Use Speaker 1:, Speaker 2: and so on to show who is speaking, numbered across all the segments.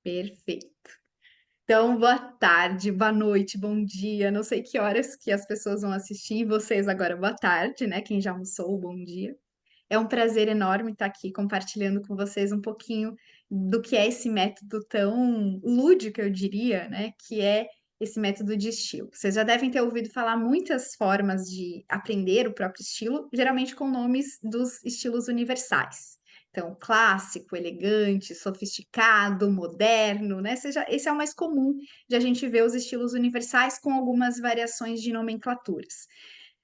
Speaker 1: Perfeito. Então, boa tarde, boa noite, bom dia. Não sei que horas que as pessoas vão assistir, vocês agora, boa tarde, né? Quem já almoçou, bom dia. É um prazer enorme estar aqui compartilhando com vocês um pouquinho do que é esse método tão lúdico, eu diria, né? Que é esse método de estilo. Vocês já devem ter ouvido falar muitas formas de aprender o próprio estilo, geralmente com nomes dos estilos universais. Então, clássico, elegante, sofisticado, moderno, né? Esse é o mais comum de a gente ver os estilos universais com algumas variações de nomenclaturas.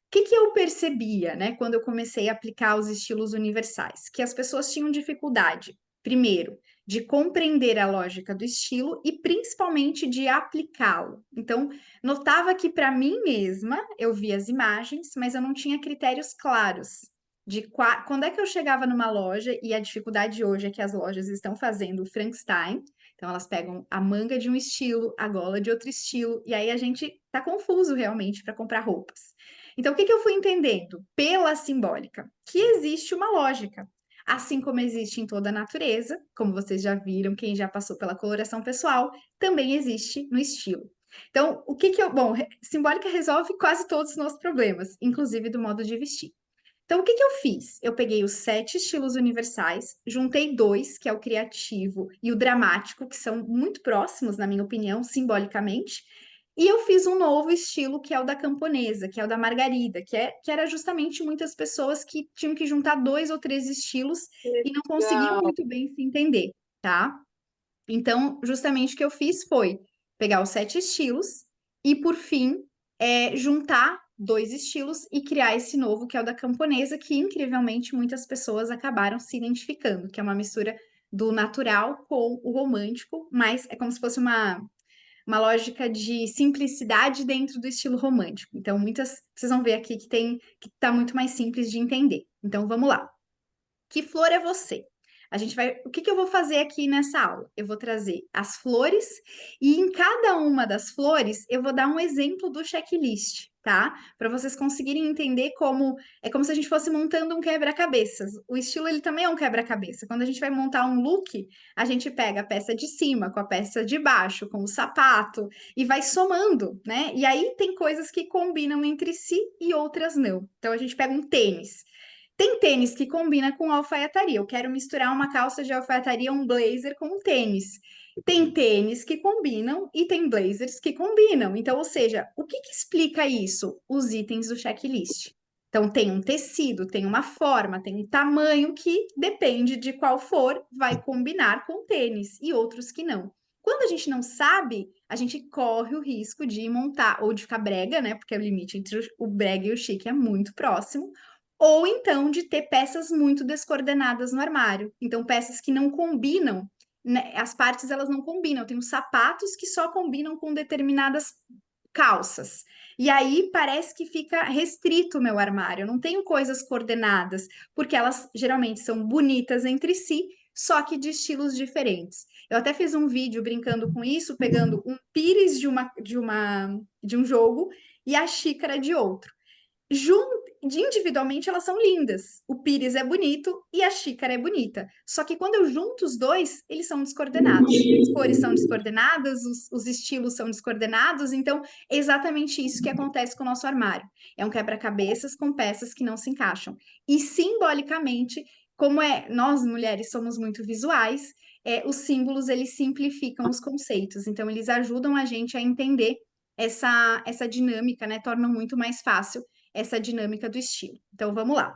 Speaker 1: O que eu percebia, né, quando eu comecei a aplicar os estilos universais? Que as pessoas tinham dificuldade, primeiro, de compreender a lógica do estilo e principalmente de aplicá-lo. Então, notava que para mim mesma eu via as imagens, mas eu não tinha critérios claros de quando é que eu chegava numa loja, e a dificuldade hoje é que as lojas estão fazendo o Frankenstein. Então, elas pegam a manga de um estilo, a gola de outro estilo, e aí a gente tá confuso realmente para comprar roupas. Então, o que eu fui entendendo? Pela simbólica, que existe uma lógica. Assim como existe em toda a natureza, como vocês já viram, quem já passou pela coloração pessoal, também existe no estilo. Então, Bom, simbólica resolve quase todos os nossos problemas, inclusive do modo de vestir. Então, o que eu fiz? Eu peguei os 7 estilos universais, juntei dois, que é o criativo e o dramático, que são muito próximos, na minha opinião, simbolicamente, e eu fiz um novo estilo, que é o da camponesa, que é o da Margarida, que era justamente muitas pessoas que tinham que juntar 2 ou 3 estilos e não conseguiam
Speaker 2: Legal.
Speaker 1: muito bem se entender, tá? Então, justamente o que eu fiz foi pegar os 7 estilos e, por fim, juntar 2 estilos e criar esse novo, que é o da camponesa, que incrivelmente muitas pessoas acabaram se identificando, que é uma mistura do natural com o romântico, mas é como se fosse uma lógica de simplicidade dentro do estilo romântico. Então, vocês vão ver aqui que tá muito mais simples de entender. Então, vamos lá. Que flor é você? O que eu vou fazer aqui nessa aula? Eu vou trazer as flores e em cada uma das flores eu vou dar um exemplo do checklist, tá? Para vocês conseguirem entender é como se a gente fosse montando um quebra-cabeças. O estilo ele também é um quebra-cabeça. Quando a gente vai montar um look, a gente pega a peça de cima com a peça de baixo, com o sapato e vai somando, né? E aí tem coisas que combinam entre si e outras não. Então a gente pega um tênis. Tem tênis que combina com alfaiataria. Eu quero misturar uma calça de alfaiataria, um blazer com um tênis. Tem tênis que combinam e tem blazers que combinam. Então, ou seja, o que explica isso? Os itens do checklist. Então, tem um tecido, tem uma forma, tem um tamanho que depende de qual for, vai combinar com o tênis e outros que não. Quando a gente não sabe, a gente corre o risco de montar ou de ficar brega, né? Porque o limite entre o brega e o chique é muito próximo, ou então de ter peças muito descoordenadas no armário. Então, peças que não combinam, né? As partes elas não combinam. Eu tenho sapatos que só combinam com determinadas calças. E aí parece que fica restrito o meu armário. Eu não tenho coisas coordenadas, porque elas geralmente são bonitas entre si, só que de estilos diferentes. Eu até fiz um vídeo brincando com isso, pegando um pires de um jogo e a xícara de outro. Individualmente elas são lindas. O pires é bonito e a xícara é bonita. Só que quando eu junto os dois, eles são descoordenados. As cores são descoordenadas, os estilos são descoordenados. Então, é exatamente isso que acontece com o nosso armário. É um quebra-cabeças com peças que não se encaixam. E simbolicamente, nós mulheres somos muito visuais, os símbolos eles simplificam os conceitos. Então, eles ajudam a gente a entender essa dinâmica, né? Tornam muito mais fácil essa dinâmica do estilo. Então vamos lá.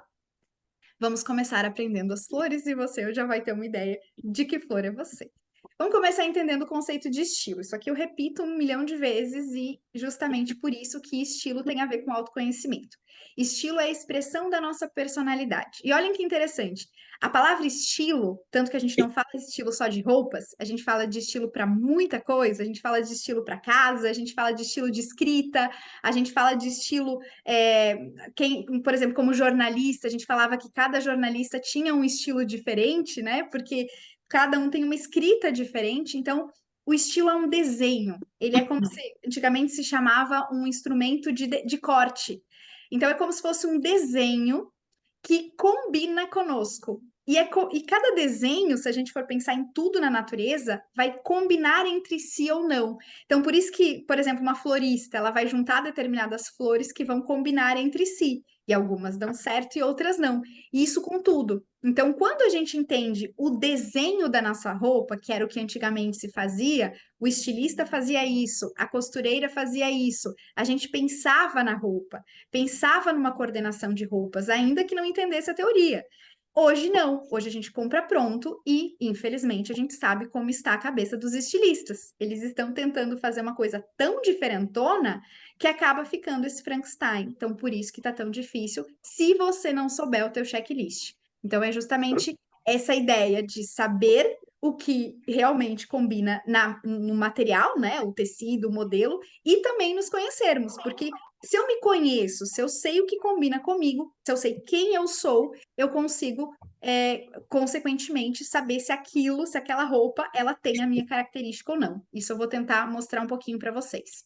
Speaker 1: Vamos começar aprendendo as flores e você já vai ter uma ideia de que flor é você. Vamos começar entendendo o conceito de estilo. Isso aqui eu repito 1 milhão de vezes e justamente por isso que estilo tem a ver com autoconhecimento. Estilo é a expressão da nossa personalidade. E olhem que interessante. A palavra estilo, tanto que a gente não fala estilo só de roupas, a gente fala de estilo para muita coisa, a gente fala de estilo para casa, a gente fala de estilo de escrita, a gente fala de estilo por exemplo, como jornalista, a gente falava que cada jornalista tinha um estilo diferente, né? Porque cada um tem uma escrita diferente, então o estilo é um desenho. Ele é como se antigamente se chamava um instrumento de corte. Então é como se fosse um desenho que combina conosco. E cada desenho, se a gente for pensar em tudo na natureza, vai combinar entre si ou não. Então, por isso que, por exemplo, uma florista, ela vai juntar determinadas flores que vão combinar entre si. E algumas dão certo e outras não. E isso com tudo. Então, quando a gente entende o desenho da nossa roupa, que era o que antigamente se fazia, o estilista fazia isso, a costureira fazia isso, a gente pensava na roupa, pensava numa coordenação de roupas, ainda que não entendesse a teoria. Hoje não, hoje a gente compra pronto e, infelizmente, a gente sabe como está a cabeça dos estilistas. Eles estão tentando fazer uma coisa tão diferentona que acaba ficando esse Frankenstein. Então, por isso que tá tão difícil, se você não souber o teu checklist. Então, é justamente essa ideia de saber o que realmente combina no material, né? O tecido, o modelo, e também nos conhecermos, porque se eu me conheço, se eu sei o que combina comigo, se eu sei quem eu sou, eu consigo, consequentemente, saber se aquilo, se aquela roupa, ela tem a minha característica ou não. Isso eu vou tentar mostrar um pouquinho para vocês,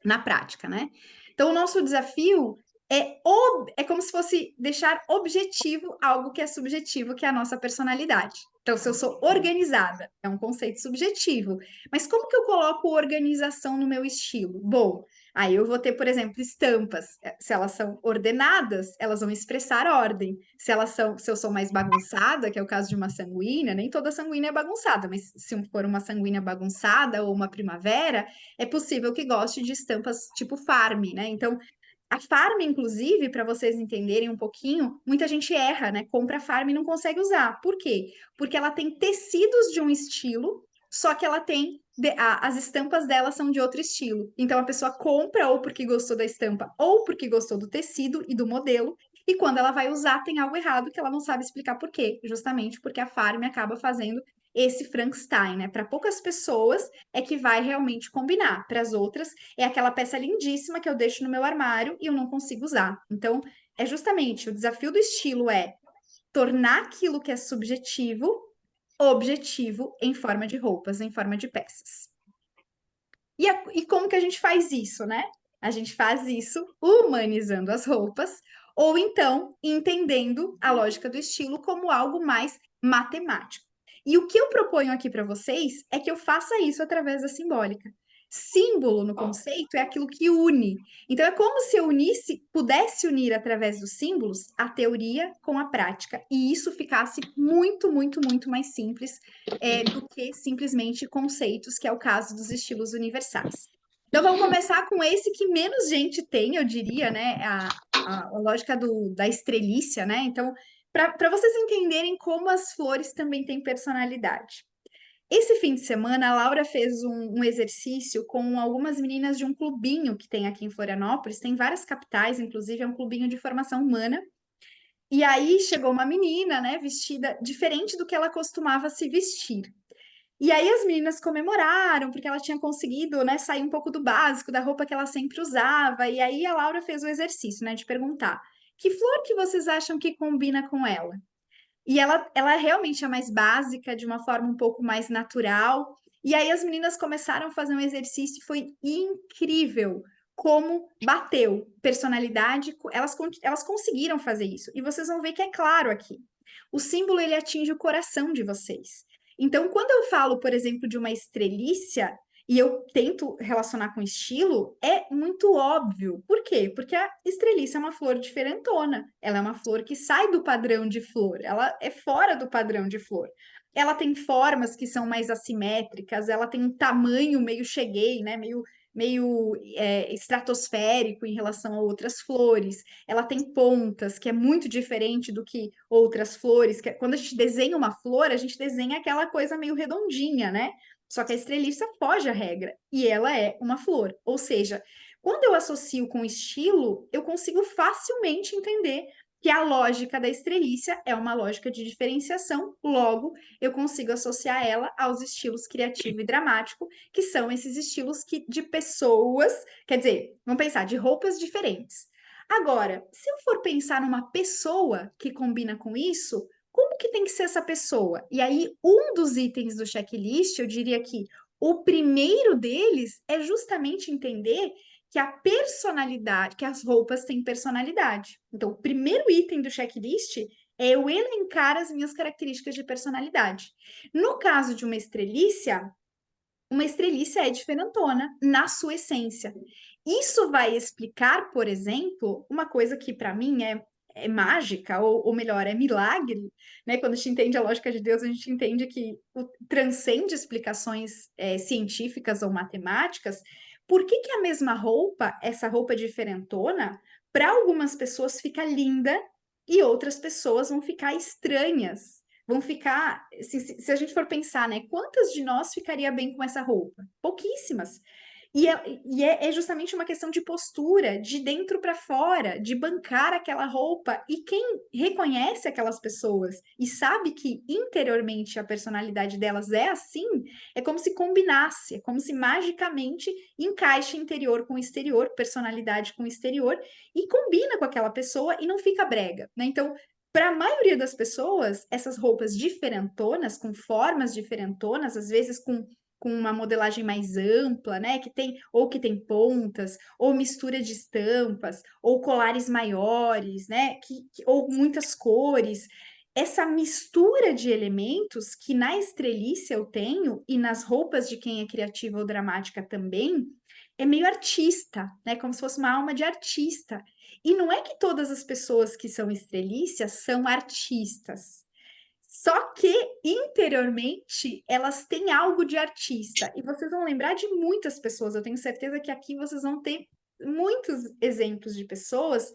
Speaker 1: na prática, né? Então, o nosso desafio é como se fosse deixar objetivo algo que é subjetivo, que é a nossa personalidade. Então, se eu sou organizada, é um conceito subjetivo. Mas como que eu coloco organização no meu estilo? Bom, aí eu vou ter, por exemplo, estampas. Se elas são ordenadas, elas vão expressar ordem. Se eu sou mais bagunçada, que é o caso de uma sanguínea, nem toda sanguínea é bagunçada, mas se for uma sanguínea bagunçada ou uma primavera, é possível que goste de estampas tipo farm, né? Então, a farm, inclusive, para vocês entenderem um pouquinho, muita gente erra, né? Compra farm e não consegue usar. Por quê? Porque ela tem tecidos de um estilo, só que ela tem as estampas dela são de outro estilo. Então a pessoa compra ou porque gostou da estampa ou porque gostou do tecido e do modelo. E quando ela vai usar, tem algo errado que ela não sabe explicar por quê. Justamente porque a farm acaba fazendo esse Frankenstein, né? Para poucas pessoas é que vai realmente combinar. Para as outras, é aquela peça lindíssima que eu deixo no meu armário e eu não consigo usar. Então, é justamente o desafio do estilo é tornar aquilo que é subjetivo objetivo em forma de roupas, em forma de peças. E como que a gente faz isso, né? A gente faz isso humanizando as roupas, ou então entendendo a lógica do estilo como algo mais matemático. E o que eu proponho aqui para vocês é que eu faça isso através da simbólica. Símbolo no conceito é aquilo que une. Então é como se eu pudesse unir através dos símbolos a teoria com a prática, e isso ficasse muito, muito, muito mais simples do que simplesmente conceitos, que é o caso dos estilos universais. Então, vamos começar com esse que menos gente tem, eu diria, né? A lógica da estrelícia, né? Então, para vocês entenderem como as flores também têm personalidade. Esse fim de semana, a Laura fez um exercício com algumas meninas de um clubinho que tem aqui em Florianópolis, tem várias capitais, inclusive é um clubinho de formação humana. E aí chegou uma menina, né, vestida diferente do que ela costumava se vestir. E aí as meninas comemoraram, porque ela tinha conseguido, né, sair um pouco do básico, da roupa que ela sempre usava. E aí a Laura fez o exercício, né, de perguntar: que flor que vocês acham que combina com ela? E ela realmente é mais básica, de uma forma um pouco mais natural. E aí as meninas começaram a fazer um exercício e foi incrível como bateu personalidade. Elas conseguiram fazer isso. E vocês vão ver que é claro aqui. O símbolo ele atinge o coração de vocês. Então, quando eu falo, por exemplo, de uma estrelícia, e eu tento relacionar com estilo, é muito óbvio. Por quê? Porque a estreliça é uma flor diferentona. Ela é uma flor que sai do padrão de flor. Ela é fora do padrão de flor. Ela tem formas que são mais assimétricas, ela tem um tamanho meio cheguei, né? Meio estratosférico em relação a outras flores. Ela tem pontas, que é muito diferente do que outras flores. Quando a gente desenha uma flor, a gente desenha aquela coisa meio redondinha, né? Só que a estreliça foge à regra e ela é uma flor. Ou seja, quando eu associo com estilo, eu consigo facilmente entender que a lógica da estrelícia é uma lógica de diferenciação, logo eu consigo associar ela aos estilos criativo e dramático, que são esses estilos de pessoas, quer dizer, vamos pensar, de roupas diferentes. Agora, se eu for pensar numa pessoa que combina com isso, como que tem que ser essa pessoa? E aí, um dos itens do checklist, eu diria que o primeiro deles é justamente entender que a personalidade, que as roupas têm personalidade. Então, o primeiro item do checklist é eu elencar as minhas características de personalidade. No caso de uma estrelícia é diferentona na sua essência. Isso vai explicar, por exemplo, uma coisa que para mim é mágica, ou melhor, é milagre, né? Quando a gente entende a lógica de Deus, a gente entende que transcende explicações científicas ou matemáticas. Por que que a mesma roupa, essa roupa diferentona, para algumas pessoas fica linda e outras pessoas vão ficar estranhas? Vão ficar, se a gente for pensar, né? Quantas de nós ficaria bem com essa roupa? Pouquíssimas. E é justamente uma questão de postura, de dentro para fora, de bancar aquela roupa. E quem reconhece aquelas pessoas e sabe que interiormente a personalidade delas é assim, é como se combinasse, é como se magicamente encaixe interior com exterior, personalidade com exterior, e combina com aquela pessoa e não fica brega, né? Então, para a maioria das pessoas, essas roupas diferentonas, com formas diferentonas, às vezes com uma modelagem mais ampla, né? Que tem pontas, ou mistura de estampas, ou colares maiores, né? Ou muitas cores. Essa mistura de elementos que na estrelice eu tenho, e nas roupas de quem é criativa ou dramática também, é meio artista, né? Como se fosse uma alma de artista. E não é que todas as pessoas que são estrelícias são artistas. Só que interiormente elas têm algo de artista. E vocês vão lembrar de muitas pessoas. Eu tenho certeza que aqui vocês vão ter muitos exemplos de pessoas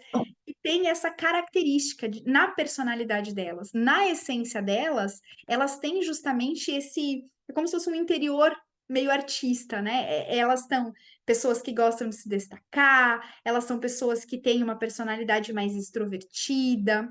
Speaker 1: que têm essa característica na personalidade delas, na essência delas, elas têm justamente esse, é como se fosse um interior meio artista, né? Elas são pessoas que gostam de se destacar, elas são pessoas que têm uma personalidade mais extrovertida.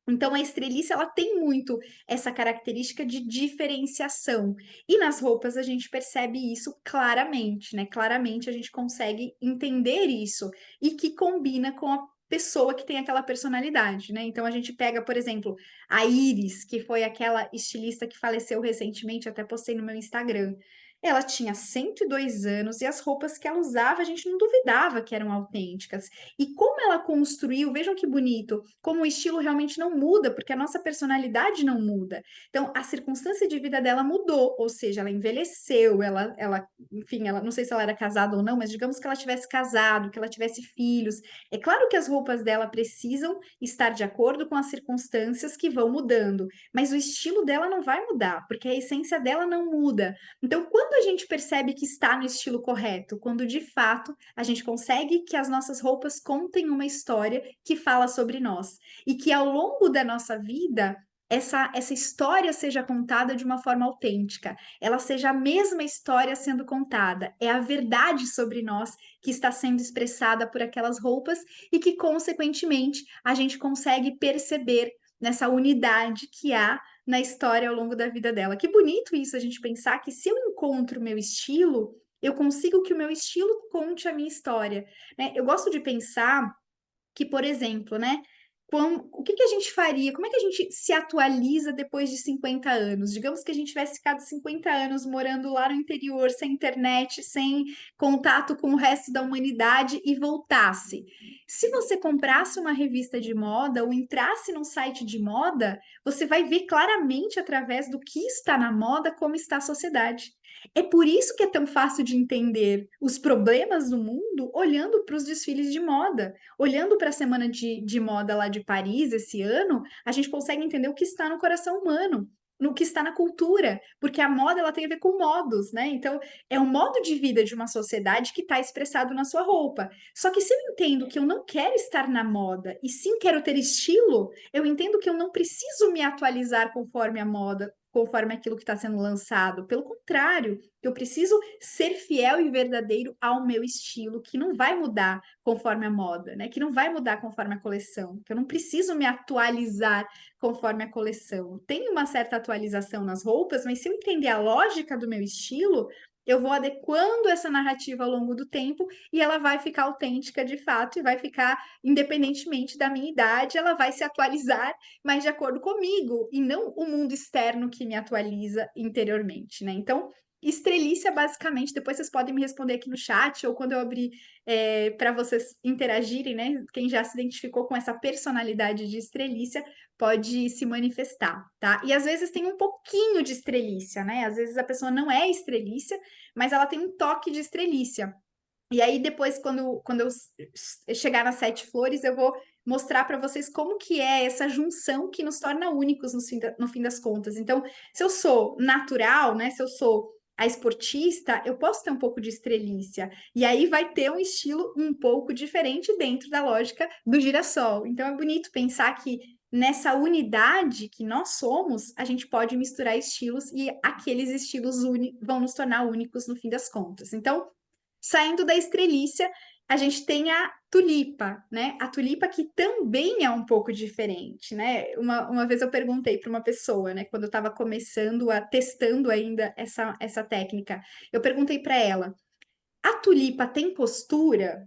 Speaker 1: Então, a estrelice, ela tem muito essa característica de diferenciação. E nas roupas a gente percebe isso claramente, né? Claramente a gente consegue entender isso e que combina com a pessoa que tem aquela personalidade, né? Então a gente pega, por exemplo, a Iris, que foi aquela estilista que faleceu recentemente, até postei no meu Instagram. Ela tinha 102 anos e as roupas que ela usava, a gente não duvidava que eram autênticas. E como ela construiu, vejam que bonito, como o estilo realmente não muda, porque a nossa personalidade não muda. Então, a circunstância de vida dela mudou, ou seja, ela envelheceu, enfim, ela, não sei se ela era casada ou não, mas digamos que ela tivesse casado, que ela tivesse filhos. É claro que as roupas dela precisam estar de acordo com as circunstâncias que vão mudando, mas o estilo dela não vai mudar, porque a essência dela não muda. Então, quando a gente percebe que está no estilo correto, quando de fato a gente consegue que as nossas roupas contem uma história que fala sobre nós e que ao longo da nossa vida essa história seja contada de uma forma autêntica, ela seja a mesma história sendo contada, é a verdade sobre nós que está sendo expressada por aquelas roupas e que, consequentemente, a gente consegue perceber nessa unidade que há na história ao longo da vida dela. Que bonito isso, a gente pensar que se eu encontro o meu estilo, eu consigo que o meu estilo conte a minha história, né? Eu gosto de pensar que, por exemplo, né? O que que a gente faria? Como é que a gente se atualiza depois de 50 anos? Digamos que a gente tivesse ficado 50 anos morando lá no interior, sem internet, sem contato com o resto da humanidade e voltasse. Se você comprasse uma revista de moda ou entrasse num site de moda, você vai ver claramente através do que está na moda como está a sociedade. É por isso que é tão fácil de entender os problemas do mundo olhando para os desfiles de moda. Olhando para a semana de moda lá de Paris esse ano, a gente consegue entender o que está no coração humano, no que está na cultura, porque a moda ela tem a ver com modos, né? Então, é um modo de vida de uma sociedade que está expressado na sua roupa. Só que se eu entendo que eu não quero estar na moda e sim quero ter estilo, eu entendo que eu não preciso me atualizar conforme a moda, conforme aquilo que está sendo lançado. Pelo contrário, eu preciso ser fiel e verdadeiro ao meu estilo, que não vai mudar conforme a moda, né? Que não vai mudar conforme a coleção, que eu não preciso me atualizar conforme a coleção. Tem uma certa atualização nas roupas, mas se eu entender a lógica do meu estilo, eu vou adequando essa narrativa ao longo do tempo e ela vai ficar autêntica de fato e vai ficar, independentemente da minha idade, ela vai se atualizar, mas de acordo comigo e não o mundo externo que me atualiza interiormente, né? Então, Estrelícia, basicamente, depois vocês podem me responder aqui no chat ou quando eu abrir para vocês interagirem, né? Quem já se identificou com essa personalidade de estrelícia pode se manifestar, tá? E às vezes tem um pouquinho de estrelícia, né? Às vezes a pessoa não é estrelícia, mas ela tem um toque de estrelícia. E aí, depois, quando eu chegar nas 7 flores, eu vou mostrar para vocês como que é essa junção que nos torna únicos no fim das contas. Então, se eu sou natural, né? Se eu sou a esportista, eu posso ter um pouco de estrelícia. E aí vai ter um estilo um pouco diferente dentro da lógica do girassol. Então, é bonito pensar que nessa unidade que nós somos, a gente pode misturar estilos e aqueles estilos vão nos tornar únicos no fim das contas. Então, saindo da estrelícia, a gente tem a tulipa, né? A tulipa que também é um pouco diferente, né? Uma vez eu perguntei para uma pessoa, né? Quando eu estava começando testando ainda essa técnica, eu perguntei para ela: a tulipa tem postura?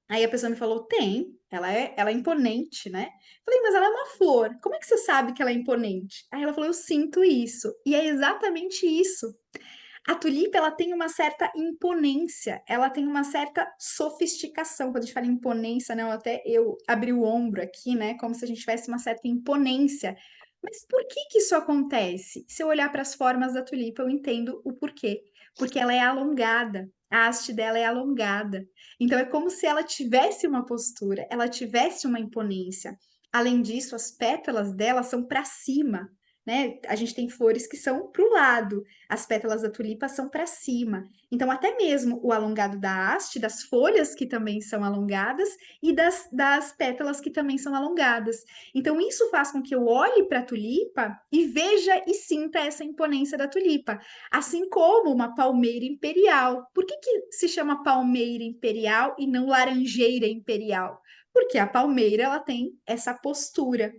Speaker 1: Aí a pessoa me falou: tem, ela é imponente, né? Falei, mas ela é uma flor, como é que você sabe que ela é imponente? Aí ela falou: eu sinto isso. E é exatamente isso. A tulipa, ela tem uma certa imponência, ela tem uma certa sofisticação. Quando a gente fala imponência, né, eu abri o ombro aqui, né, como se a gente tivesse uma certa imponência. Mas por que que isso acontece? Se eu olhar para as formas da tulipa, eu entendo o porquê. Porque ela é alongada, a haste dela é alongada. Então é como se ela tivesse uma postura, ela tivesse uma imponência. Além disso, as pétalas dela são para cima, né? A gente tem flores que são para o lado, as pétalas da tulipa são para cima. Então, até mesmo o alongado da haste, das folhas que também são alongadas e das pétalas que também são alongadas. Então, isso faz com que eu olhe para a tulipa e veja e sinta essa imponência da tulipa, assim como uma palmeira imperial. Por que que se chama palmeira imperial e não laranjeira imperial? Porque a palmeira ela tem essa postura,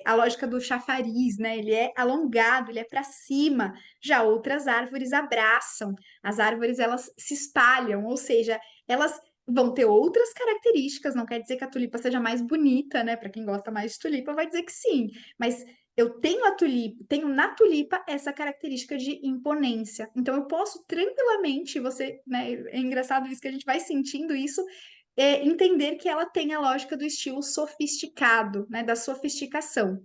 Speaker 1: a lógica do chafariz, né? Ele é alongado, ele é para cima. Já outras árvores abraçam, as árvores elas se espalham, ou seja, elas vão ter outras características, não quer dizer que a tulipa seja mais bonita, né? Para quem gosta mais de tulipa, vai dizer que sim, mas eu tenho a tulipa, tenho na tulipa essa característica de imponência. Então eu posso tranquilamente, você, né, é engraçado isso que a gente vai sentindo isso, entender que ela tem a lógica do estilo sofisticado, né, da sofisticação.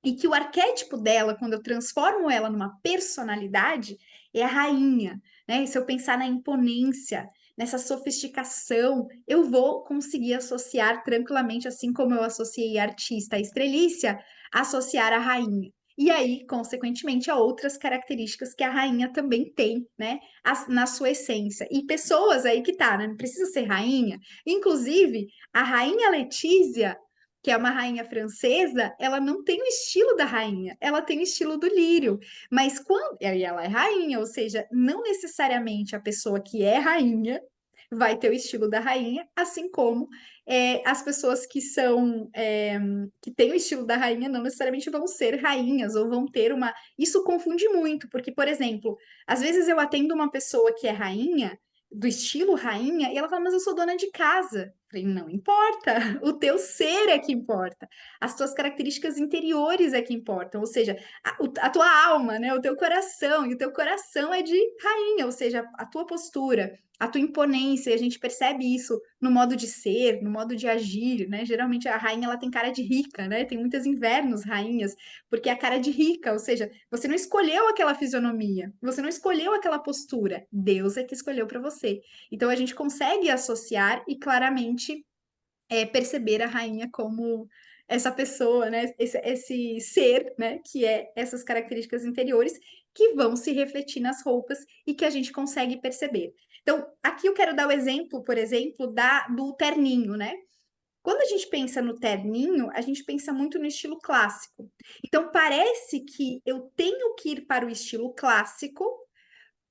Speaker 1: E que o arquétipo dela, quando eu transformo ela numa personalidade, é a rainha, né? E se eu pensar na imponência, nessa sofisticação, eu vou conseguir associar tranquilamente, assim como eu associei a artista à estrelícia, associar a rainha. E aí, consequentemente, a outras características que a rainha também tem, né? Na sua essência. E pessoas aí que tá, né? Não precisa ser rainha. Inclusive, a rainha Letícia, que é uma rainha francesa, ela não tem o estilo da rainha, ela tem o estilo do lírio. Mas quando e ela é rainha, ou seja, não necessariamente a pessoa que é rainha vai ter o estilo da rainha, assim como as pessoas que são que têm o estilo da rainha não necessariamente vão ser rainhas ou vão ter uma. Isso confunde muito, porque, por exemplo, às vezes eu atendo uma pessoa que é rainha do estilo rainha, e ela fala, mas eu sou dona de casa. Eu falei, não importa, o teu ser é que importa, as tuas características interiores é que importam, ou seja, a tua alma, né, o teu coração, e o teu coração é de rainha, ou seja, a tua postura, a tua imponência, e a gente percebe isso no modo de ser, no modo de agir, né? Geralmente a rainha ela tem cara de rica, né? Tem muitas invernos rainhas, porque é a cara de rica, ou seja, você não escolheu aquela fisionomia, você não escolheu aquela postura, Deus é que escolheu para você. Então a gente consegue associar e claramente perceber a rainha como essa pessoa, né? Esse ser, né? Que é essas características interiores que vão se refletir nas roupas e que a gente consegue perceber. Então, aqui eu quero dar o exemplo, por exemplo, do terninho, né? Quando a gente pensa no terninho, a gente pensa muito no estilo clássico. Então, parece que eu tenho que ir para o estilo clássico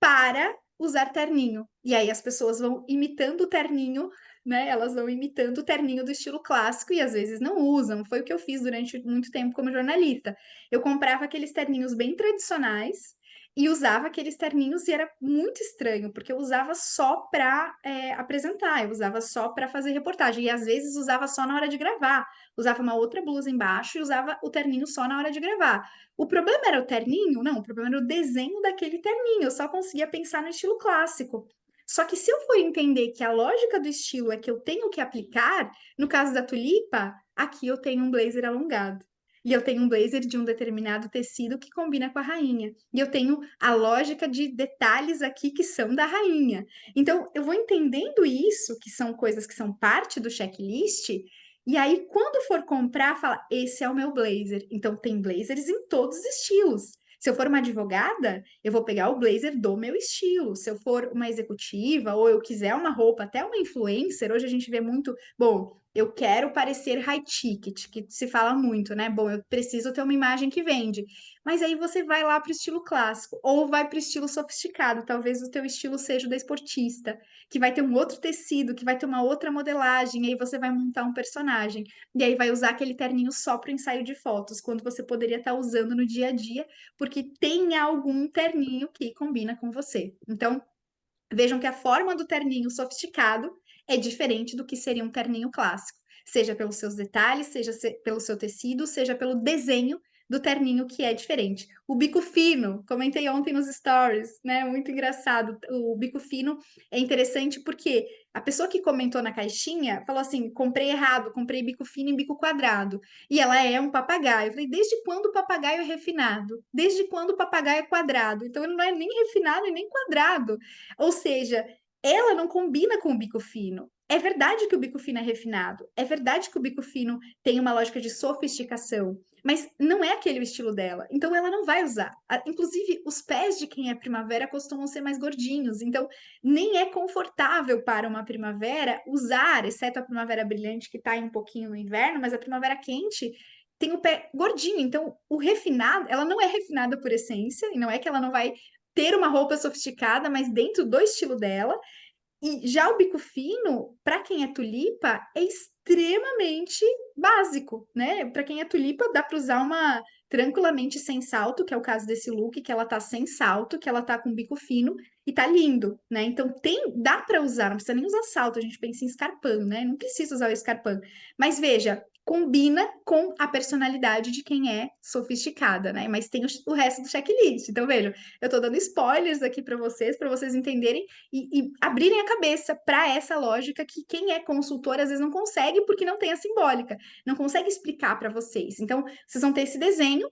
Speaker 1: para usar terninho. E aí as pessoas vão imitando o terninho, né? Elas vão imitando o terninho do estilo clássico e às vezes não usam. Foi o que eu fiz durante muito tempo como jornalista. Eu comprava aqueles terninhos bem tradicionais e usava aqueles terninhos e era muito estranho, porque eu usava só para apresentar, eu usava só para fazer reportagem, e às vezes usava só na hora de gravar, usava uma outra blusa embaixo e usava o terninho só na hora de gravar. O problema era o terninho? Não, o problema era o desenho daquele terninho, eu só conseguia pensar no estilo clássico. Só que se eu for entender que a lógica do estilo é que eu tenho que aplicar, no caso da tulipa, aqui eu tenho um blazer alongado. E eu tenho um blazer de um determinado tecido que combina com a rainha. E eu tenho a lógica de detalhes aqui que são da rainha. Então, eu vou entendendo isso, que são coisas que são parte do checklist, e aí, quando for comprar, fala: esse é o meu blazer. Então, tem blazers em todos os estilos. Se eu for uma advogada, eu vou pegar o blazer do meu estilo. Se eu for uma executiva, ou eu quiser uma roupa, até uma influencer, hoje a gente vê muito. Bom, eu quero parecer high ticket, que se fala muito, né? Bom, eu preciso ter uma imagem que vende. Mas aí você vai lá para o estilo clássico, ou vai para o estilo sofisticado. Talvez o teu estilo seja o da esportista, que vai ter um outro tecido, que vai ter uma outra modelagem, e aí você vai montar um personagem. E aí vai usar aquele terninho só para o ensaio de fotos, quando você poderia estar usando no dia a dia, porque tem algum terninho que combina com você. Então, vejam que a forma do terninho sofisticado é diferente do que seria um terninho clássico, seja pelos seus detalhes, seja pelo seu tecido, seja pelo desenho do terninho que é diferente. O bico fino, comentei ontem nos stories, né? Muito engraçado. O bico fino é interessante porque a pessoa que comentou na caixinha falou assim: comprei errado, comprei bico fino em bico quadrado. E ela é um papagaio. Eu falei: desde quando o papagaio é refinado? Desde quando o papagaio é quadrado? Então ele não é nem refinado e nem quadrado. Ou seja, ela não combina com o bico fino. É verdade que o bico fino é refinado, é verdade que o bico fino tem uma lógica de sofisticação, mas não é aquele o estilo dela, então ela não vai usar. Inclusive, os pés de quem é primavera costumam ser mais gordinhos, então nem é confortável para uma primavera usar, exceto a primavera brilhante que está um pouquinho no inverno, mas a primavera quente tem o pé gordinho, então o refinado, ela não é refinada por essência, e não é que ela não vai ter uma roupa sofisticada, mas dentro do estilo dela. E já o bico fino, para quem é tulipa, é extremamente básico, né? Para quem é tulipa, dá para usar uma tranquilamente sem salto, que é o caso desse look, que ela tá sem salto, que ela tá com bico fino e tá lindo, né? Então dá para usar, não precisa nem usar salto, a gente pensa em escarpão, né? Não precisa usar o escarpão. Mas veja, combina com a personalidade de quem é sofisticada, né? Mas tem o resto do checklist. Então, veja, eu tô dando spoilers aqui para vocês entenderem e abrirem a cabeça para essa lógica que quem é consultor às vezes não consegue porque não tem a simbólica, não consegue explicar para vocês. Então, vocês vão ter esse desenho,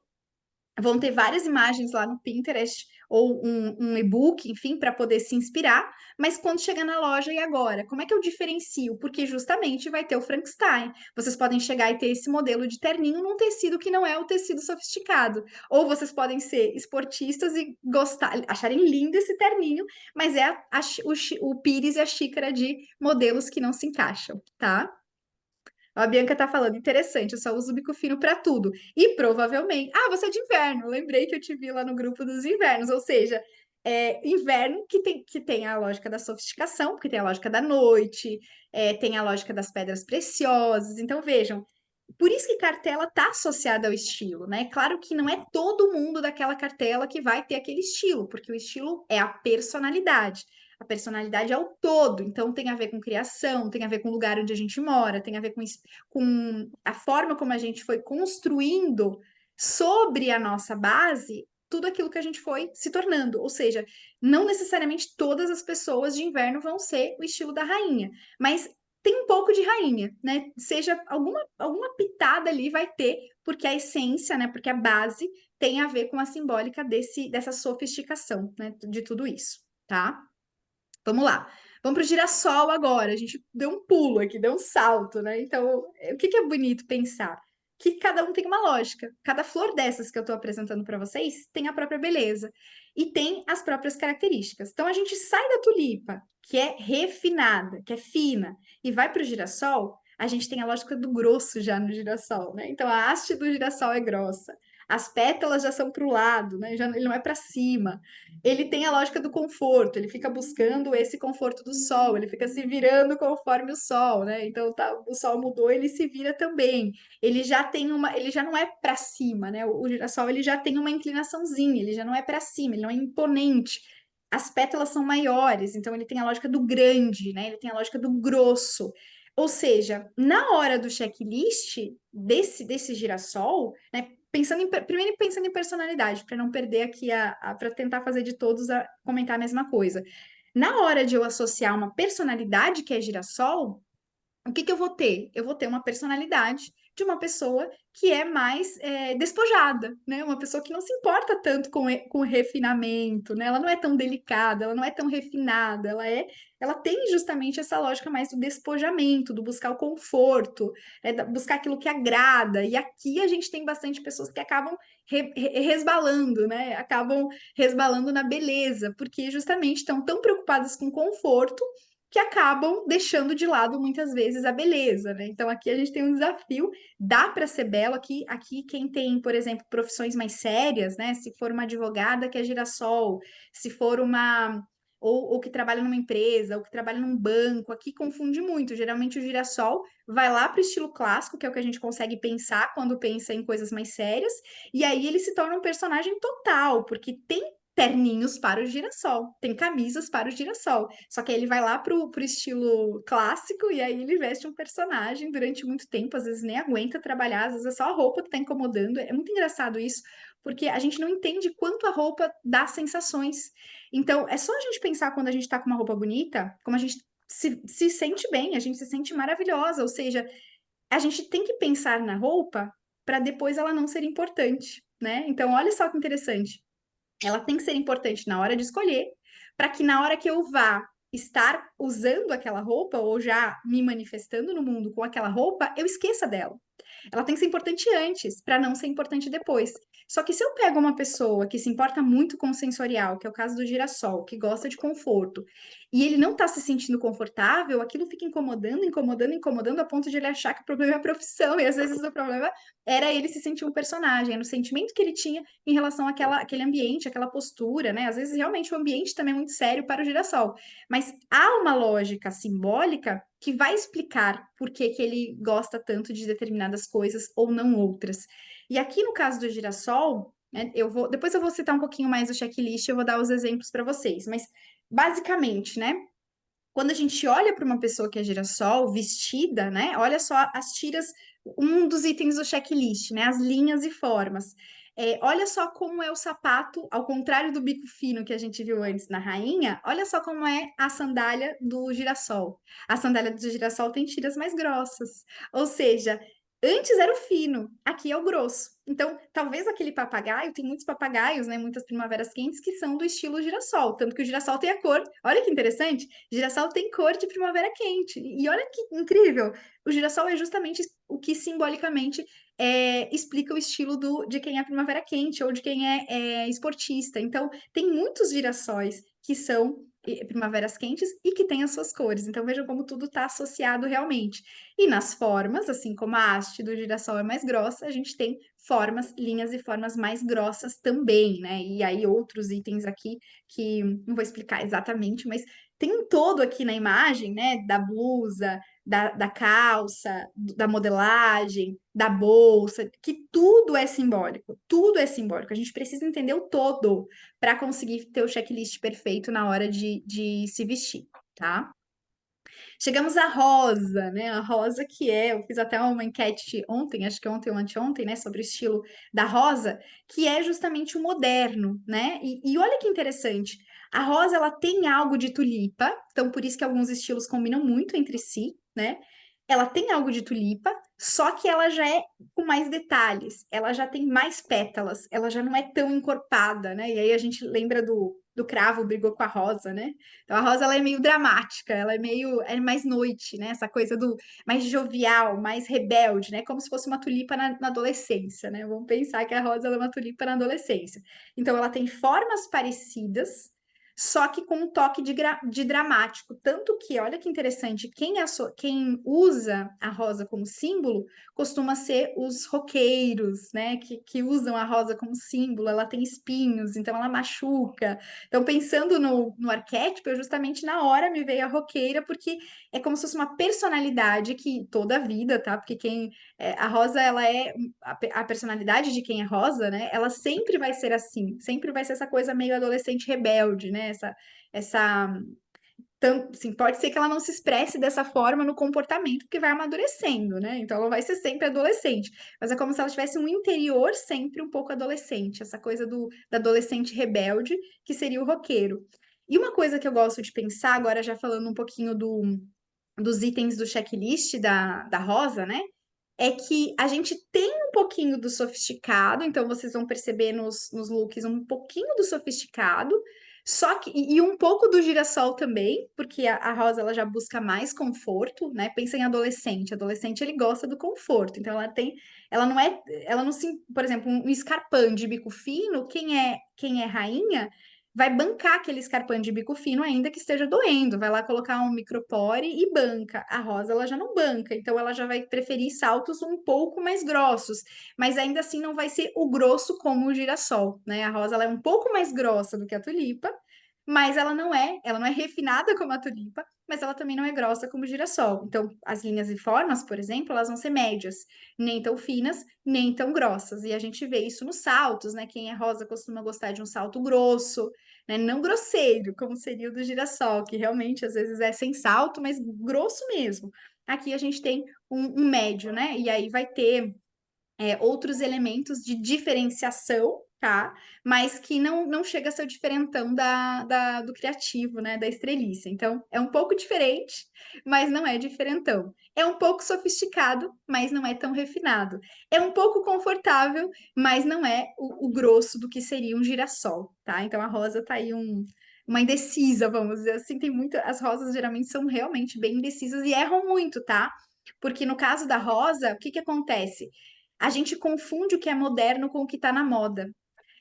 Speaker 1: vão ter várias imagens lá no Pinterest ou um e-book, enfim, para poder se inspirar. Mas quando chegar na loja, e agora? Como é que eu diferencio? Porque justamente vai ter o Frankenstein. Vocês podem chegar e ter esse modelo de terninho num tecido que não é o tecido sofisticado. Ou vocês podem ser esportistas e gostar, acharem lindo esse terninho, mas é o pires e a xícara de modelos que não se encaixam, tá? A Bianca tá falando, interessante, eu só uso bico fino para tudo. E provavelmente. Ah, você é de inverno. Lembrei que eu te vi lá no grupo dos invernos. Ou seja, inverno que tem a lógica da sofisticação, porque tem a lógica da noite, tem a lógica das pedras preciosas. Então, vejam, por isso que cartela tá associada ao estilo, né? Claro que não é todo mundo daquela cartela que vai ter aquele estilo, porque o estilo é a personalidade. A personalidade é o todo, então tem a ver com criação, tem a ver com o lugar onde a gente mora, tem a ver com a forma como a gente foi construindo sobre a nossa base tudo aquilo que a gente foi se tornando. Ou seja, não necessariamente todas as pessoas de inverno vão ser o estilo da rainha, mas tem um pouco de rainha, né? Seja alguma pitada ali vai ter, porque a essência, né? Porque a base tem a ver com a simbólica dessa sofisticação, né? De tudo isso, tá? Vamos lá. Vamos para o girassol agora. A gente deu um pulo aqui, deu um salto, né? Então, o que é bonito pensar? Que cada um tem uma lógica. Cada flor dessas que eu estou apresentando para vocês tem a própria beleza e tem as próprias características. Então, a gente sai da tulipa, que é refinada, que é fina, e vai para o girassol. A gente tem a lógica do grosso já no girassol, né? Então, a haste do girassol é grossa. as pétalas já são para o lado, né? Ele não é para cima. Ele tem a lógica do conforto, ele fica buscando esse conforto do sol, ele fica se virando conforme o sol, né? Então tá, o sol mudou, ele se vira também. Ele já não é para cima, né? O girassol ele já tem uma inclinaçãozinha, ele já não é para cima, ele não é imponente. As pétalas são maiores, então ele tem a lógica do grande, né? Ele tem a lógica do grosso. Ou seja, na hora do checklist desse girassol, né? Primeiro pensando em personalidade, para não perder aqui para tentar fazer de todos comentar a mesma coisa. Na hora de eu associar uma personalidade que é girassol, o que que eu vou ter? Eu vou ter uma personalidade de uma pessoa que é mais despojada, né? Uma pessoa que não se importa tanto com o refinamento, né? Ela não é tão delicada, ela não é tão refinada, ela tem justamente essa lógica mais do despojamento, do buscar o conforto, buscar aquilo que agrada. E aqui a gente tem bastante pessoas que acabam resbalando, né? Acabam resbalando na beleza, porque justamente estão tão preocupadas com conforto que acabam deixando de lado muitas vezes a beleza, né? Então aqui a gente tem um desafio, dá para ser belo aqui quem tem, por exemplo, profissões mais sérias, né? Se for uma advogada que é girassol, se for uma ou que trabalha numa empresa, ou que trabalha num banco, aqui confunde muito. Geralmente o girassol vai lá para o estilo clássico, que é o que a gente consegue pensar quando pensa em coisas mais sérias, e aí ele se torna um personagem total, porque tem terninhos para o girassol, tem camisas para o girassol. Só que aí ele vai lá pro estilo clássico e aí ele veste um personagem durante muito tempo, às vezes nem aguenta trabalhar, às vezes é só a roupa que tá incomodando. É muito engraçado isso, porque a gente não entende quanto a roupa dá sensações. Então, é só a gente pensar quando a gente tá com uma roupa bonita, como a gente se sente bem, a gente se sente maravilhosa, ou seja, a gente tem que pensar na roupa para depois ela não ser importante, né? Então, olha só que interessante. Ela tem que ser importante na hora de escolher, para que na hora que eu vá estar usando aquela roupa ou já me manifestando no mundo com aquela roupa, eu esqueça dela. Ela tem que ser importante antes, para não ser importante depois. Só que se eu pego uma pessoa que se importa muito com o sensorial, que é o caso do girassol, que gosta de conforto, e ele não está se sentindo confortável, aquilo fica incomodando, incomodando, incomodando, a ponto de ele achar que o problema é a profissão, e às vezes o problema era ele se sentir um personagem, era o sentimento que ele tinha em relação àquele ambiente, àquela postura, né? Às vezes realmente o ambiente também é muito sério para o girassol. Mas há uma lógica simbólica que vai explicar por que que ele gosta tanto de determinadas coisas ou não outras. E aqui no caso do girassol, né, depois eu vou citar um pouquinho mais o checklist, eu vou dar os exemplos para vocês, mas basicamente, né? Quando a gente olha para uma pessoa que é girassol, vestida, né? Olha só as tiras, um dos itens do checklist, né? As linhas e formas. Olha só como é o sapato, ao contrário do bico fino que a gente viu antes na rainha, olha só como é a sandália do girassol. A sandália do girassol tem tiras mais grossas. Ou seja, antes era o fino, aqui é o grosso. Então, talvez aquele papagaio, tem muitos papagaios, né? Muitas primaveras quentes que são do estilo girassol. Tanto que o girassol tem a cor. Olha que interessante, girassol tem cor de primavera quente. E olha que incrível! O girassol é justamente o que simbolicamente explica o estilo de quem é primavera quente ou de quem é esportista. Então, tem muitos girassóis que são primaveras quentes e que têm as suas cores. Então, vejam como tudo está associado realmente. E nas formas, assim como a haste do girassol é mais grossa, a gente tem formas, linhas e formas mais grossas também, né? E aí outros itens aqui que não vou explicar exatamente, mas tem um todo aqui na imagem, né? Da blusa, da calça, da modelagem, da bolsa, que tudo é simbólico, tudo é simbólico. A gente precisa entender o todo para conseguir ter o checklist perfeito na hora de se vestir, tá? Chegamos à rosa, né? A rosa eu fiz até uma enquete ontem, acho que ontem ou anteontem, né? Sobre o estilo da rosa, que é justamente o moderno, né? E olha que interessante, a rosa, ela tem algo de tulipa, então por isso que alguns estilos combinam muito entre si, né? Ela tem algo de tulipa, só que ela já é com mais detalhes, ela já tem mais pétalas, ela já não é tão encorpada, né? E aí a gente lembra do cravo brigou com a rosa, né? Então a rosa ela é meio dramática, ela é mais noite, né? Essa coisa do mais jovial, mais rebelde, né? Como se fosse uma tulipa na adolescência, né? Vamos pensar que a rosa ela é uma tulipa na adolescência. Então ela tem formas parecidas, só que com um toque de dramático. Tanto que, olha que interessante, quem usa a rosa como símbolo costuma ser os roqueiros, né? Que usam a rosa como símbolo. Ela tem espinhos, então ela machuca. Então, pensando no arquétipo, eu justamente na hora me veio a roqueira, porque é como se fosse uma personalidade que toda a vida, tá? Porque a rosa, ela é a personalidade de quem é rosa, né? Ela sempre vai ser assim, sempre vai ser essa coisa meio adolescente rebelde, né? Essa, assim, pode ser que ela não se expresse dessa forma no comportamento, porque vai amadurecendo, né? Então ela vai ser sempre adolescente, mas é como se ela tivesse um interior sempre um pouco adolescente, essa coisa da adolescente rebelde, que seria o roqueiro. E uma coisa que eu gosto de pensar, agora já falando um pouquinho dos itens do checklist da Rosa, né? É que a gente tem um pouquinho do sofisticado, então vocês vão perceber nos looks um pouquinho do sofisticado, só que e um pouco do girassol também, porque a Rosa ela já busca mais conforto, né? Pensa em adolescente ele gosta do conforto, então ela não se, por exemplo, um escarpão de bico fino, quem é rainha vai bancar aquele escarpão de bico fino ainda que esteja doendo, vai lá colocar um micropore e banca. A Rosa ela já não banca, então ela já vai preferir saltos um pouco mais grossos, mas ainda assim não vai ser o grosso como o girassol, né? A Rosa ela é um pouco mais grossa do que a tulipa, mas ela não é refinada como a tulipa, mas ela também não é grossa como o girassol. Então, as linhas e formas, por exemplo, elas vão ser médias, nem tão finas, nem tão grossas. E a gente vê isso nos saltos, né? Quem é rosa costuma gostar de um salto grosso, né? Não grosseiro, como seria o do girassol, que realmente às vezes é sem salto, mas grosso mesmo. Aqui a gente tem um médio, né? E aí vai ter outros elementos de diferenciação, tá? Mas que não chega a ser o diferentão do criativo, né? Da estrelice. Então, é um pouco diferente, mas não é diferentão. É um pouco sofisticado, mas não é tão refinado. É um pouco confortável, mas não é o grosso do que seria um girassol, tá? Então, a rosa tá aí uma indecisa, vamos dizer assim. As rosas geralmente são realmente bem indecisas e erram muito, tá? Porque no caso da rosa, o que que acontece? A gente confunde o que é moderno com o que está na moda.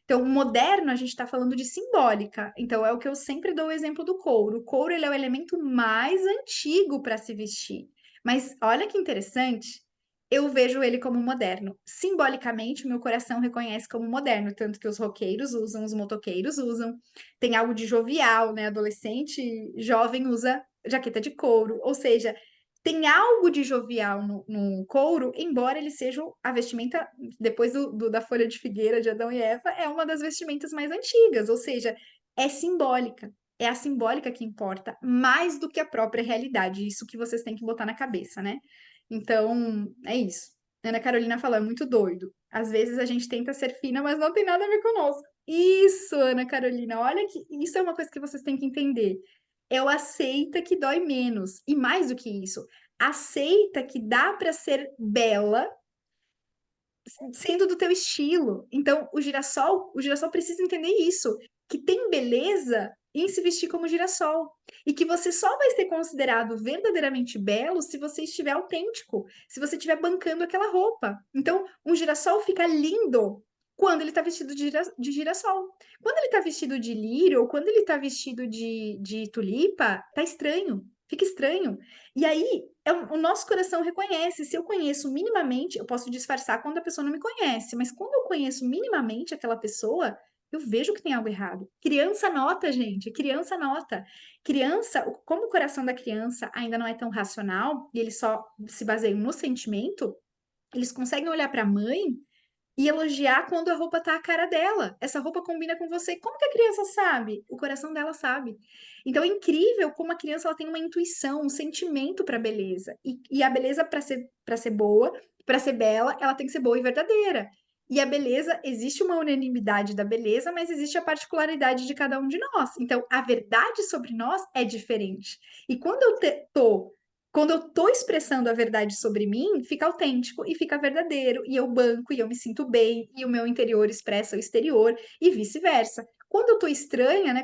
Speaker 1: Então, o moderno, a gente está falando de simbólica. Então, é o que eu sempre dou o exemplo do couro. O couro, ele é o elemento mais antigo para se vestir. Mas, olha que interessante, eu vejo ele como moderno. Simbolicamente, o meu coração reconhece como moderno. Tanto que os roqueiros usam, os motoqueiros usam. Tem algo de jovial, né? Adolescente, jovem usa jaqueta de couro. Ou seja, tem algo de jovial no couro, embora ele seja a vestimenta, depois da folha de figueira de Adão e Eva, é uma das vestimentas mais antigas, ou seja, é simbólica. É a simbólica que importa, mais do que a própria realidade. Isso que vocês têm que botar na cabeça, né? Então, é isso. Ana Carolina falou, é muito doido. Às vezes a gente tenta ser fina, mas não tem nada a ver conosco. Isso, Ana Carolina, olha que isso é uma coisa que vocês têm que entender. É o aceita que dói menos. E mais do que isso, aceita que dá para ser bela sendo do teu estilo. Então, o girassol precisa entender isso, que tem beleza em se vestir como girassol. E que você só vai ser considerado verdadeiramente belo se você estiver autêntico, se você estiver bancando aquela roupa. Então, um girassol fica lindo quando ele está vestido de girassol. Quando ele está vestido de lírio ou quando ele está vestido de tulipa, tá estranho. Fica estranho. E aí, o nosso coração reconhece. Se eu conheço minimamente, eu posso disfarçar quando a pessoa não me conhece, mas quando eu conheço minimamente aquela pessoa, eu vejo que tem algo errado. Criança nota, gente, criança nota. Criança, como o coração da criança ainda não é tão racional e eles só se baseiam no sentimento, eles conseguem olhar para a mãe e elogiar quando a roupa tá a cara dela. Essa roupa combina com você. Como que a criança sabe? O coração dela sabe. Então é incrível como a criança ela tem uma intuição, um sentimento para beleza. E a beleza para ser boa, para ser bela, ela tem que ser boa e verdadeira. E a beleza, existe uma unanimidade da beleza, mas existe a particularidade de cada um de nós. Então, a verdade sobre nós é diferente. E quando eu tô expressando a verdade sobre mim, fica autêntico e fica verdadeiro, e eu banco, e eu me sinto bem, e o meu interior expressa o exterior, e vice-versa. Quando eu tô estranha, né?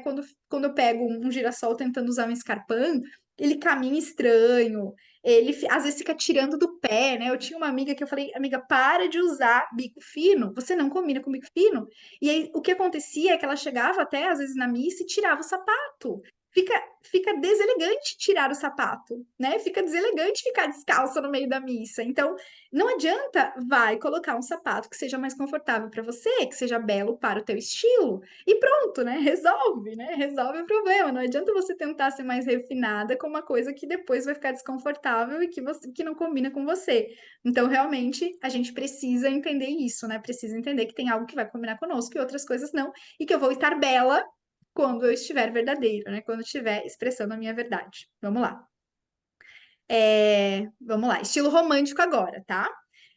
Speaker 1: Quando eu pego um girassol tentando usar um escarpão, ele caminha estranho, às vezes fica tirando do pé, né? Eu tinha uma amiga que eu falei, amiga, para de usar bico fino, você não combina com bico fino. E aí o que acontecia é que ela chegava até, às vezes, na missa e tirava o sapato. Fica, fica deselegante tirar o sapato, né? Fica deselegante ficar descalça no meio da missa. Então, não adianta, vai colocar um sapato que seja mais confortável para você, que seja belo para o teu estilo. E pronto, né? Resolve, né? Resolve o problema. Não adianta você tentar ser mais refinada com uma coisa que depois vai ficar desconfortável e que não combina com você. Então, realmente, a gente precisa entender isso, né? Precisa entender que tem algo que vai combinar conosco e outras coisas não, e que eu vou estar bela quando eu estiver verdadeira, né? Quando eu estiver expressando a minha verdade. Vamos lá. Vamos lá, estilo romântico agora, tá?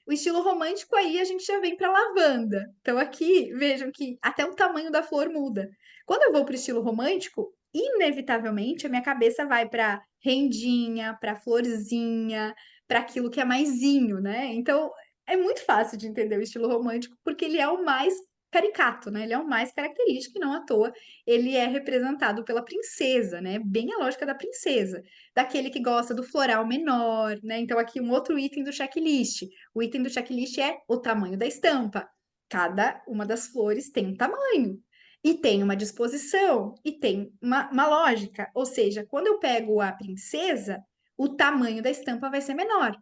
Speaker 1: O estilo romântico aí a gente já vem para lavanda. Então aqui, vejam que até o tamanho da flor muda. Quando eu vou para o estilo romântico, inevitavelmente a minha cabeça vai para rendinha, para florzinha, para aquilo que é maisinho, né? Então é muito fácil de entender o estilo romântico porque ele é o mais caricato, né? Ele é o mais característico e não à toa ele é representado pela princesa, né? Bem a lógica da princesa, daquele que gosta do floral menor, né? Então aqui um outro item do checklist. O item do checklist é o tamanho da estampa. Cada uma das flores tem um tamanho. E tem uma disposição, e tem uma lógica. Ou seja, quando eu pego a princesa, o tamanho da estampa vai ser menor.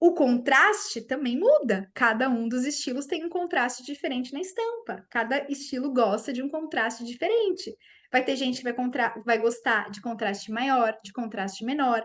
Speaker 1: O contraste também muda. Cada um dos estilos tem um contraste diferente na estampa. Cada estilo gosta de um contraste diferente. Vai ter gente que vai gostar de contraste maior, de contraste menor,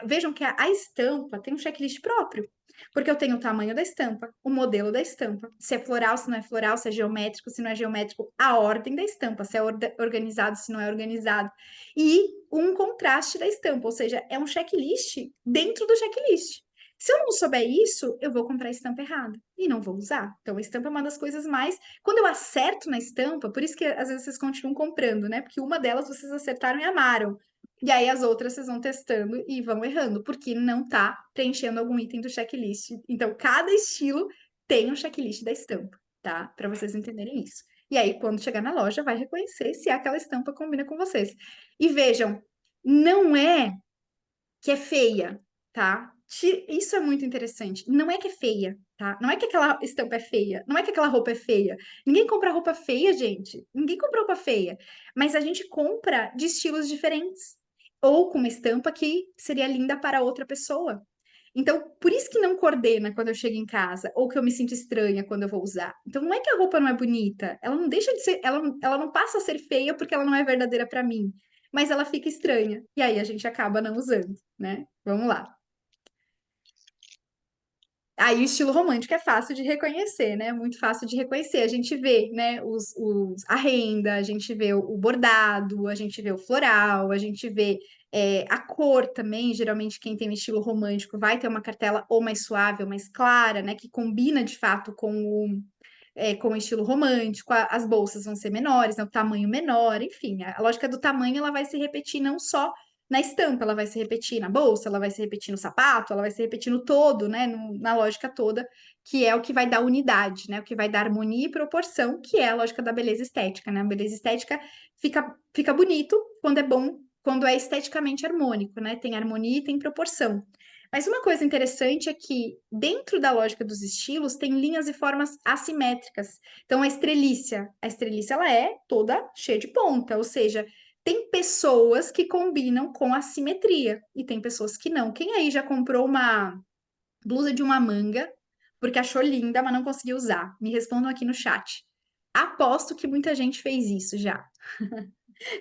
Speaker 1: Vejam que a estampa tem um checklist próprio. Porque eu tenho o tamanho da estampa, o modelo da estampa, se é floral, se não é floral, se é geométrico, se não é geométrico, a ordem da estampa, se é organizado, se não é organizado. E um contraste da estampa, ou seja, é um checklist dentro do checklist. Se eu não souber isso, eu vou comprar a estampa errada e não vou usar. Então, a estampa é uma das coisas mais. Quando eu acerto na estampa, por isso que às vezes vocês continuam comprando, né? Porque uma delas vocês acertaram e amaram. E aí as outras vocês vão testando e vão errando, porque não tá preenchendo algum item do checklist. Então, cada estilo tem um checklist da estampa, tá? Para vocês entenderem isso. E aí, quando chegar na loja, vai reconhecer se aquela estampa combina com vocês. E vejam, não é que é feia, tá? Isso é muito interessante. Não é que é feia, tá? Não é que aquela estampa é feia, não é que aquela roupa é feia. Ninguém compra roupa feia, gente. Ninguém compra roupa feia. Mas a gente compra de estilos diferentes. Ou com uma estampa que seria linda para outra pessoa. Então, por isso que não coordena quando eu chego em casa, ou que eu me sinto estranha quando eu vou usar. Então, não é que a roupa não é bonita, ela não deixa de ser, ela não passa a ser feia porque ela não é verdadeira para mim, mas ela fica estranha. E aí a gente acaba não usando, né? Vamos lá. Aí o estilo romântico é fácil de reconhecer, né? Muito fácil de reconhecer. A gente vê, né, a renda, a gente vê o bordado, a gente vê o floral, a gente vê a cor também. Geralmente, quem tem um estilo romântico vai ter uma cartela ou mais suave ou mais clara, né? Que combina de fato com o estilo romântico. As bolsas vão ser menores, né? O tamanho menor, enfim. A lógica do tamanho ela vai se repetir não só na estampa, ela vai se repetir na bolsa, ela vai se repetir no sapato, ela vai se repetir no todo, né? Na lógica toda, que é o que vai dar unidade, né? O que vai dar harmonia e proporção, que é a lógica da beleza estética, né? A beleza estética fica bonito quando é bom, quando é esteticamente harmônico, né? Tem harmonia e tem proporção. Mas uma coisa interessante é que, dentro da lógica dos estilos, tem linhas e formas assimétricas. Então, a estrelícia ela é toda cheia de ponta, ou seja, tem pessoas que combinam com a simetria e tem pessoas que não. Quem aí já comprou uma blusa de uma manga porque achou linda, mas não conseguiu usar? Me respondam aqui no chat. Aposto que muita gente fez isso já.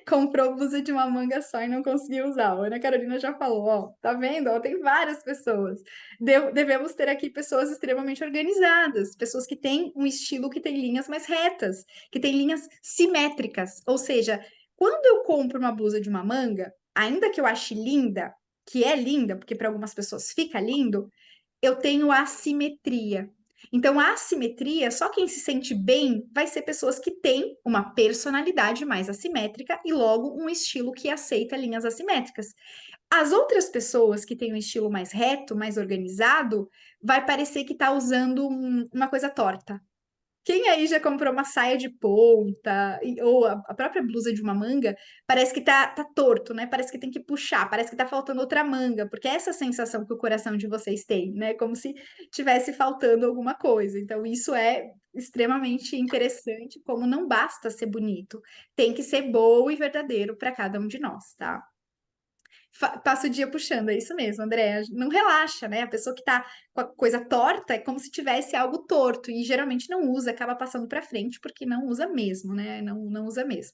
Speaker 1: Comprou blusa de uma manga só e não conseguiu usar. A Ana Carolina já falou, ó, tá vendo? Ó, tem várias pessoas. Devemos ter aqui pessoas extremamente organizadas, pessoas que têm um estilo que tem linhas mais retas, que tem linhas simétricas. Ou seja, quando eu compro uma blusa de uma manga, ainda que eu ache linda, que é linda, porque para algumas pessoas fica lindo, eu tenho assimetria. Então, a assimetria, só quem se sente bem vai ser pessoas que têm uma personalidade mais assimétrica e, logo, um estilo que aceita linhas assimétricas. As outras pessoas que têm um estilo mais reto, mais organizado, vai parecer que está usando uma coisa torta. Quem aí já comprou uma saia de ponta, ou a própria blusa de uma manga, parece que tá torto, né? Parece que tem que puxar, parece que tá faltando outra manga, porque é essa sensação que o coração de vocês tem, né? Como se tivesse faltando alguma coisa. Então, isso é extremamente interessante, como não basta ser bonito, tem que ser bom e verdadeiro para cada um de nós, tá? Passa o dia puxando, é isso mesmo, Andréa. Não relaxa, né? A pessoa que tá com a coisa torta é como se tivesse algo torto e geralmente não usa, acaba passando pra frente porque não usa mesmo, né? Não usa mesmo.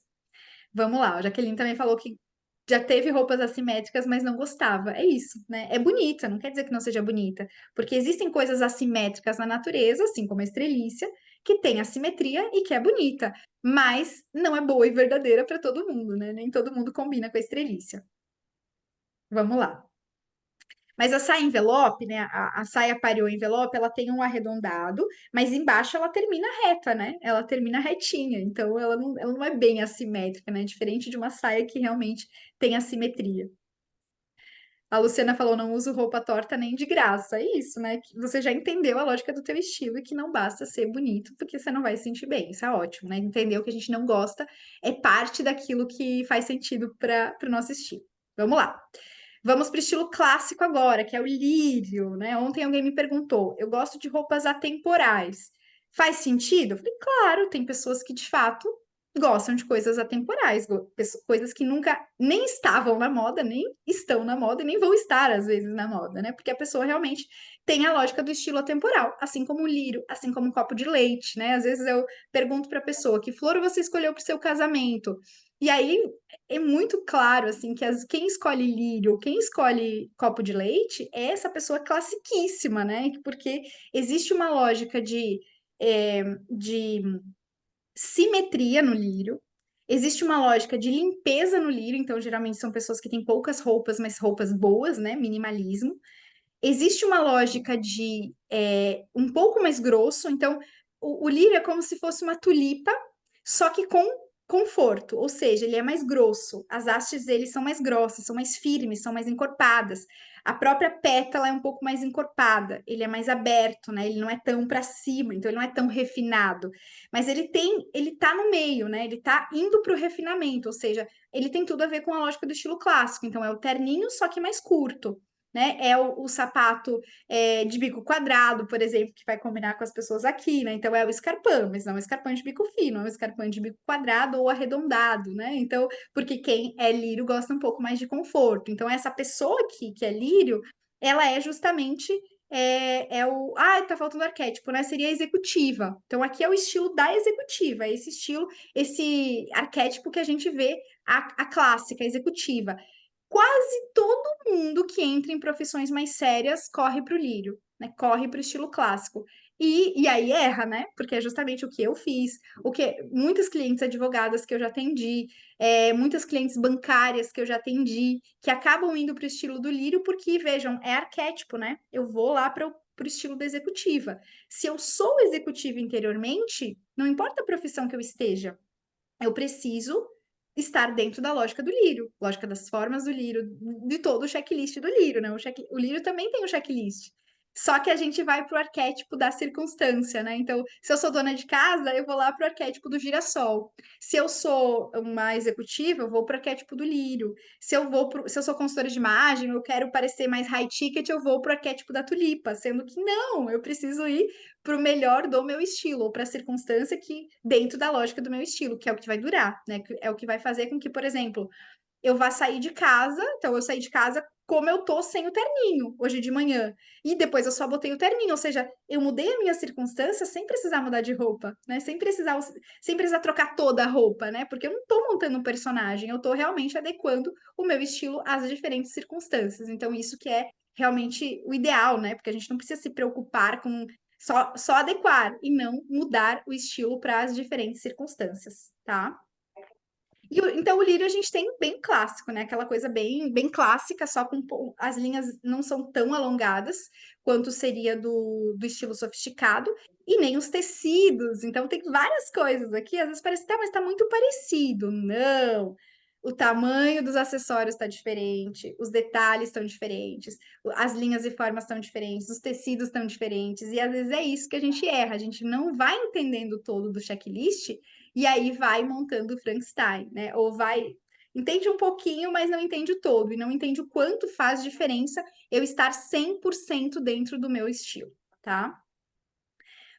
Speaker 1: Vamos lá, a Jaqueline também falou que já teve roupas assimétricas, mas não gostava. É isso, né? É bonita, não quer dizer que não seja bonita, porque existem coisas assimétricas na natureza, assim como a estrelícia, que tem assimetria e que é bonita, mas não é boa e verdadeira para todo mundo, né? Nem todo mundo combina com a estrelícia. Vamos lá. Mas a saia envelope, né? A saia pariô envelope, ela tem um arredondado, mas embaixo ela termina reta, né? Ela termina retinha, então ela não é bem assimétrica, né? Diferente de uma saia que realmente tem assimetria. A Luciana falou, não uso roupa torta nem de graça. É isso, né? Que você já entendeu a lógica do teu estilo e que não basta ser bonito, porque você não vai se sentir bem. Isso é ótimo, né? Entender o que a gente não gosta é parte daquilo que faz sentido para o nosso estilo. Vamos lá. Vamos para o estilo clássico agora, que é o lírio, né? Ontem alguém me perguntou, eu gosto de roupas atemporais. Faz sentido? Eu falei, claro, tem pessoas que de fato gostam de coisas atemporais, coisas que nunca nem estavam na moda, nem estão na moda, e nem vão estar às vezes na moda, né? Porque a pessoa realmente tem a lógica do estilo atemporal, assim como o lírio, assim como o copo de leite, né? Às vezes eu pergunto para a pessoa, que flor você escolheu para o seu casamento? E aí é muito claro assim que quem escolhe lírio, quem escolhe copo de leite é essa pessoa classiquíssima, né? Porque existe uma lógica de simetria no lírio, existe uma lógica de limpeza no lírio, então geralmente são pessoas que têm poucas roupas, mas roupas boas, né? Minimalismo. Existe uma lógica de um pouco mais grosso, então o lírio é como se fosse uma tulipa, só que com conforto, ou seja, ele é mais grosso, as hastes dele são mais grossas, são mais firmes, são mais encorpadas. A própria pétala é um pouco mais encorpada, ele é mais aberto, né? Ele não é tão para cima, então ele não é tão refinado. Mas ele tá no meio, né? Ele tá indo para o refinamento, ou seja, ele tem tudo a ver com a lógica do estilo clássico. Então é o terninho, só que mais curto, né? É o sapato de bico quadrado, por exemplo, que vai combinar com as pessoas aqui, né? Então é o escarpão, mas não é um escarpão de bico fino, é um escarpão de bico quadrado ou arredondado, né? Então, porque quem é lírio gosta um pouco mais de conforto. Então, essa pessoa aqui que é lírio, ela é justamente tá faltando arquétipo, né? Seria a executiva. Então, aqui é o estilo da executiva, esse estilo, esse arquétipo que a gente vê a clássica, a executiva. Quase todo mundo que entra em profissões mais sérias corre para o lírio, né? Corre para o estilo clássico. E aí erra, né? Porque é justamente o que eu fiz, o que muitas clientes advogadas que eu já atendi, muitas clientes bancárias que eu já atendi, que acabam indo para o estilo do lírio, porque, vejam, é arquétipo, né? Eu vou lá para o estilo da executiva. Se eu sou executiva interiormente, não importa a profissão que eu esteja, eu preciso estar dentro da lógica do lírio, lógica das formas do lírio, de todo o checklist do lírio, né? O lírio também tem o checklist. Só que a gente vai para o arquétipo da circunstância, né? Então, se eu sou dona de casa, eu vou lá para o arquétipo do girassol. Se eu sou uma executiva, eu vou para o arquétipo do lírio. Se eu sou consultora de imagem, eu quero parecer mais high ticket, eu vou para o arquétipo da tulipa, sendo que não, eu preciso ir para o melhor do meu estilo, ou para a circunstância que dentro da lógica do meu estilo, que é o que vai durar, né? É o que vai fazer com que, por exemplo, eu vá sair de casa, então eu saí de casa como eu tô sem o terninho hoje de manhã. E depois eu só botei o terninho, ou seja, eu mudei a minha circunstância sem precisar mudar de roupa, né? Sem precisar trocar toda a roupa, né? Porque eu não tô montando um personagem, eu tô realmente adequando o meu estilo às diferentes circunstâncias. Então, isso que é realmente o ideal, né? Porque a gente não precisa se preocupar com só adequar e não mudar o estilo para as diferentes circunstâncias, tá? Então o lírio a gente tem bem clássico, né? Aquela coisa bem clássica, só com as linhas não são tão alongadas quanto seria do estilo sofisticado, e nem os tecidos. Então tem várias coisas aqui, às vezes parece, tá, mas tá muito parecido. Não. o tamanho dos acessórios está diferente, os detalhes estão diferentes, as linhas e formas estão diferentes, os tecidos estão diferentes, e às vezes é isso que a gente erra, a gente não vai entendendo o todo do checklist e aí vai montando o Frankenstein, né? Ou vai, entende um pouquinho, mas não entende o todo, e não entende o quanto faz diferença eu estar 100% dentro do meu estilo, tá?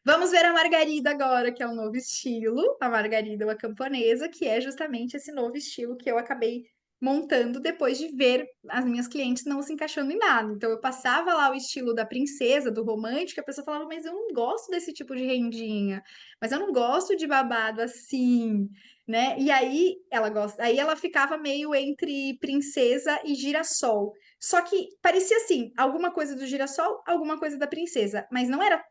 Speaker 1: Vamos ver a Margarida agora, que é um novo estilo, a Margarida ou a camponesa, que é justamente esse novo estilo que eu acabei montando depois de ver as minhas clientes não se encaixando em nada. Então eu passava lá o estilo da princesa, do romântico, a pessoa falava, mas eu não gosto desse tipo de rendinha, mas eu não gosto de babado assim, né? E aí ela gosta, aí ela ficava meio entre princesa e girassol. Só que parecia assim, alguma coisa do girassol, alguma coisa da princesa, mas não era,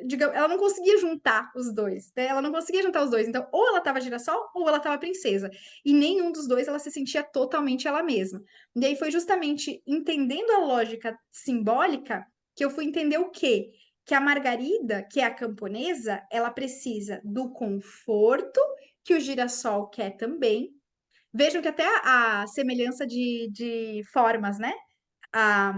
Speaker 1: digamos, ela não conseguia juntar os dois, né? Ela não conseguia juntar os dois. Então, ou ela tava girassol, ou ela tava princesa. E nenhum dos dois ela se sentia totalmente ela mesma. E aí foi justamente entendendo a lógica simbólica que eu fui entender o quê? Que a Margarida, que é a camponesa, ela precisa do conforto que o girassol quer também. Vejam que até a semelhança de formas, né? A,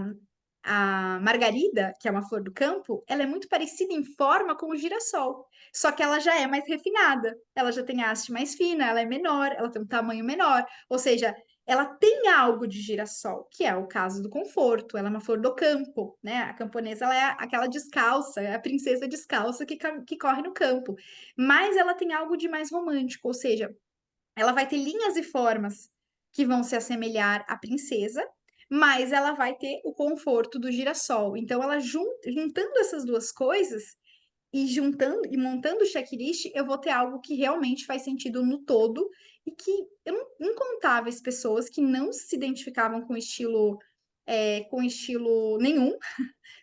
Speaker 1: a margarida, que é uma flor do campo, ela é muito parecida em forma com o girassol, só que ela já é mais refinada, ela já tem a haste mais fina, ela é menor, ela tem um tamanho menor, ou seja, ela tem algo de girassol, que é o caso do conforto, ela é uma flor do campo, né? A camponesa, ela é aquela descalça, é a princesa descalça que corre no campo, mas ela tem algo de mais romântico, ou seja, ela vai ter linhas e formas que vão se assemelhar à princesa, mas ela vai ter o conforto do girassol. Então, ela juntando essas duas coisas e juntando e montando o checklist, eu vou ter algo que realmente faz sentido no todo e que eu não, incontáveis pessoas que não se identificavam com estilo nenhum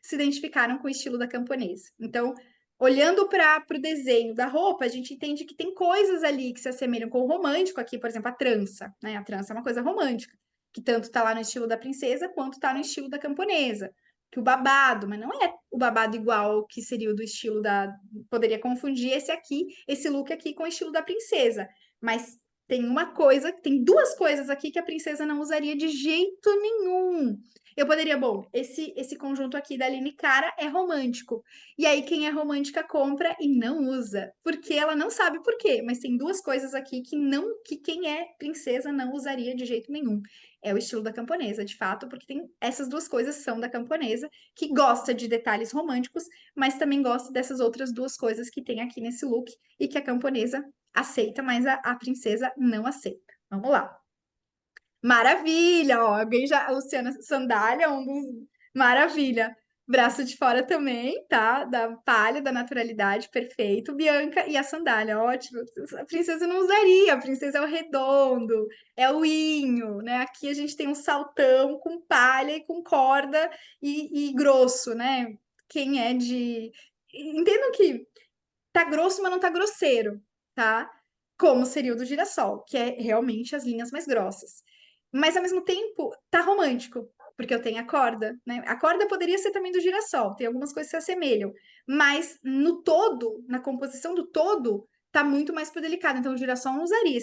Speaker 1: se identificaram com o estilo da camponesa. Então, olhando para o desenho da roupa, a gente entende que tem coisas ali que se assemelham com o romântico, aqui, por exemplo, a trança, né? A trança é uma coisa romântica, que tanto está lá no estilo da princesa quanto está no estilo da camponesa. Que o babado, mas não é o babado igual ao que seria o do estilo da. Poderia confundir esse aqui, esse look aqui com o estilo da princesa. Mas tem uma coisa, tem duas coisas aqui que a princesa não usaria de jeito nenhum. Eu poderia, bom, esse conjunto aqui da Aline Cara é romântico. E aí quem é romântica compra e não usa, porque ela não sabe por quê, mas tem duas coisas aqui que quem é princesa não usaria de jeito nenhum. É o estilo da camponesa, de fato, porque tem essas duas coisas são da camponesa, que gosta de detalhes românticos, mas também gosta dessas outras duas coisas que tem aqui nesse look e que a camponesa aceita, mas a princesa não aceita. Vamos lá. Maravilha, ó, alguém já, a Luciana Sandália, um dos, maravilha. Braço de fora também, tá? Da palha, da naturalidade, perfeito. Bianca e a sandália, ótimo. A princesa não usaria, a princesa é o redondo, é o inho, né? Aqui a gente tem um saltão com palha e com corda e grosso, né? Quem é de. Entendam que tá grosso, mas não tá grosseiro, tá? Como seria o do girassol, que é realmente as linhas mais grossas. Mas ao mesmo tempo, tá romântico, porque eu tenho a corda, né? A corda poderia ser também do girassol, tem algumas coisas que se assemelham, mas no todo, na composição do todo, tá muito mais pro delicado. Então o girassol não usaria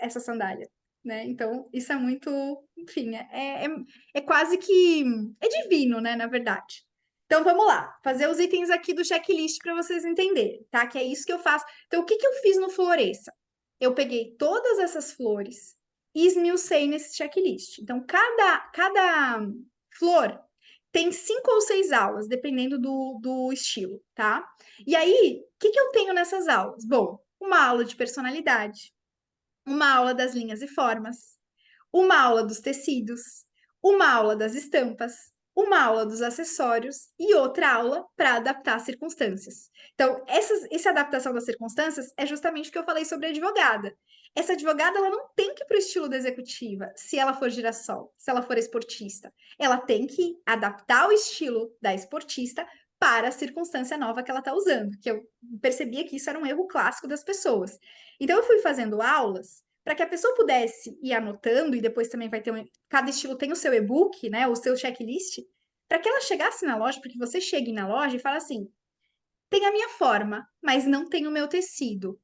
Speaker 1: essa sandália, né? Então isso é muito, enfim, é quase que é divino, né? Na verdade. Então vamos lá, fazer os itens aqui do checklist para vocês entenderem, tá? Que é isso que eu faço. Então o que que eu fiz no Floresça? Eu peguei todas essas flores e esmiucei nesse checklist. Então cada flor tem 5 ou 6 aulas, dependendo do estilo, tá? E aí, o que que eu tenho nessas aulas? Bom, uma aula de personalidade, uma aula das linhas e formas, uma aula dos tecidos, uma aula das estampas, uma aula dos acessórios e outra aula para adaptar às circunstâncias. Então, essa adaptação das circunstâncias é justamente o que eu falei sobre a advogada. Essa advogada ela não tem que ir para o estilo da executiva, se ela for girassol, se ela for esportista. Ela tem que adaptar o estilo da esportista para a circunstância nova que ela está usando, que eu percebia que isso era um erro clássico das pessoas. Então, eu fui fazendo aulas para que a pessoa pudesse ir anotando, e depois também vai ter cada estilo tem o seu e-book, né, o seu checklist, para que ela chegasse na loja, porque você chegue na loja e fala assim: tem a minha forma, mas não tem o meu tecido.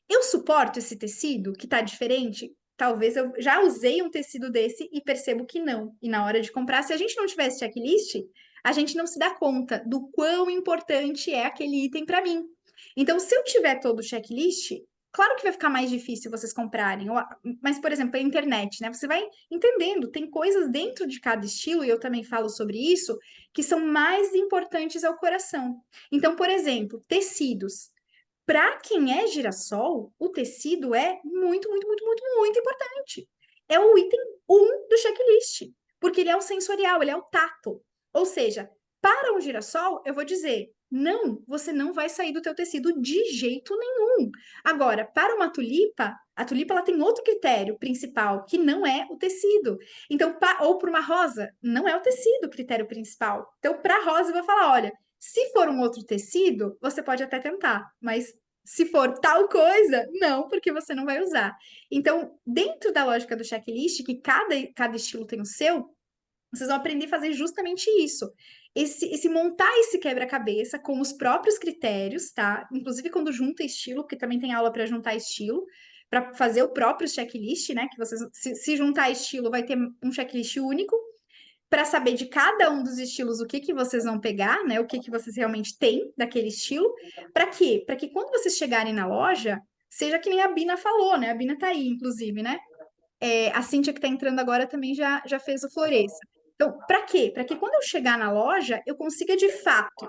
Speaker 1: Eu suporto esse tecido que está diferente? talvez eu já usei um tecido desse e percebo que não. E na hora de comprar, se a gente não tivesse checklist, a gente não se dá conta do quão importante é aquele item para mim. Então, se eu tiver todo o checklist, claro que vai ficar mais difícil vocês comprarem. Mas, por exemplo, a internet, né? Você vai entendendo, tem coisas dentro de cada estilo, e eu também falo sobre isso, que são mais importantes ao coração. Então, por exemplo, tecidos. Para quem é girassol, o tecido é muito, muito, muito, muito, muito importante. É o item um do checklist, porque ele é o sensorial, ele é o tato. Ou seja, para um girassol, eu vou dizer, não, você não vai sair do teu tecido de jeito nenhum. Agora, para uma tulipa, a tulipa ela tem outro critério principal, que não é o tecido. Então, ou para uma rosa, não é o tecido o critério principal. Então, para a rosa, eu vou falar, olha, se for um outro tecido, você pode até tentar, mas se for tal coisa, não, porque você não vai usar. Então, dentro da lógica do checklist, que cada estilo tem o seu, vocês vão aprender a fazer justamente isso. Esse montar esse quebra-cabeça com os próprios critérios, tá? Inclusive quando junta estilo, porque também tem aula para juntar estilo, para fazer o próprio checklist, né? Que vocês, se juntar estilo, vai ter um checklist único para saber de cada um dos estilos o que que vocês vão pegar, né? O que que vocês realmente têm daquele estilo. Para quê? Para que quando vocês chegarem na loja, seja que nem a Bina falou, né? A Bina tá aí, inclusive, né? A Cíntia que tá entrando agora também já fez o Floresça. Então, para quê? Para que quando eu chegar na loja, eu consiga de fato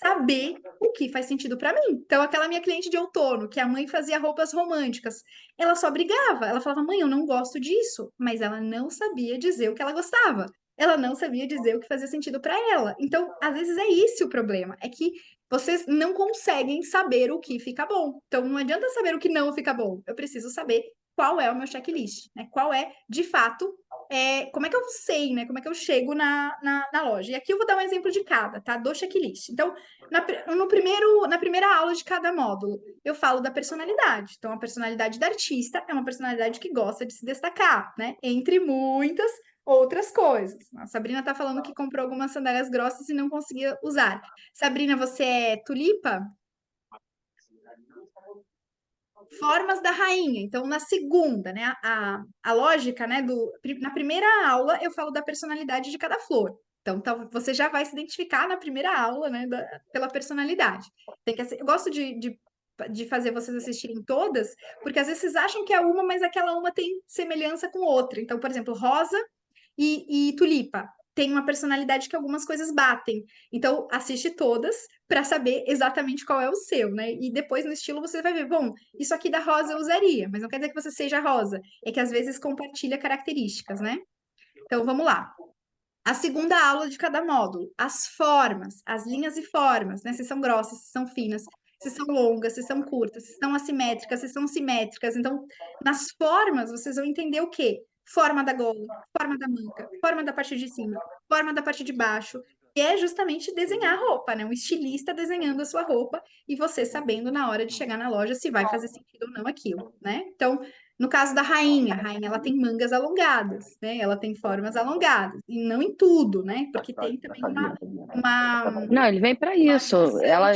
Speaker 1: saber o que faz sentido para mim. Então, aquela minha cliente de outono, que a mãe fazia roupas românticas, ela só brigava. Ela falava, mãe, eu não gosto disso. Mas ela não sabia dizer o que ela gostava. Ela não sabia dizer o que fazia sentido para ela. Então, às vezes é esse o problema. É que vocês não conseguem saber o que fica bom. Então, não adianta saber o que não fica bom. Eu preciso saber qual é o meu checklist, né? Qual é, de fato, como é que eu sei, né? Como é que eu chego na loja? E aqui eu vou dar um exemplo de cada, tá? Do checklist. Então, na primeira aula de cada módulo, eu falo da personalidade. Então, a personalidade da artista é uma personalidade que gosta de se destacar, né? Entre muitas outras coisas. A Sabrina tá falando que comprou algumas sandálias grossas e não conseguia usar. Sabrina, você é tulipa? Formas da rainha. Então, na segunda, né, a lógica, né, na primeira aula eu falo da personalidade de cada flor. Então, você já vai se identificar na primeira aula, né, pela personalidade. Eu gosto de fazer vocês assistirem todas, porque às vezes vocês acham que é uma, mas aquela uma tem semelhança com outra. Então, por exemplo, rosa e tulipa. Tem uma personalidade que algumas coisas batem. Então, assiste todas para saber exatamente qual é o seu, né? E depois no estilo você vai ver, bom, isso aqui da rosa eu usaria, mas não quer dizer que você seja rosa, é que às vezes compartilha características, né? Então, vamos lá. A segunda aula de cada módulo, as formas, as linhas e formas, né? Se são grossas, se são finas, se são longas, se são curtas, se são assimétricas, se são simétricas. Então, nas formas, vocês vão entender o quê? Forma da gola, forma da manca, forma da parte de cima, forma da parte de baixo. E é justamente desenhar a roupa, né? Um estilista desenhando a sua roupa e você sabendo na hora de chegar na loja se vai fazer sentido ou não aquilo, né? Então, no caso da rainha, a rainha ela tem mangas alongadas, né? Ela tem formas alongadas, e não em tudo, né? Porque tem também uma,
Speaker 2: Não, ele vem para
Speaker 1: uma
Speaker 2: isso.
Speaker 1: junção
Speaker 2: Ela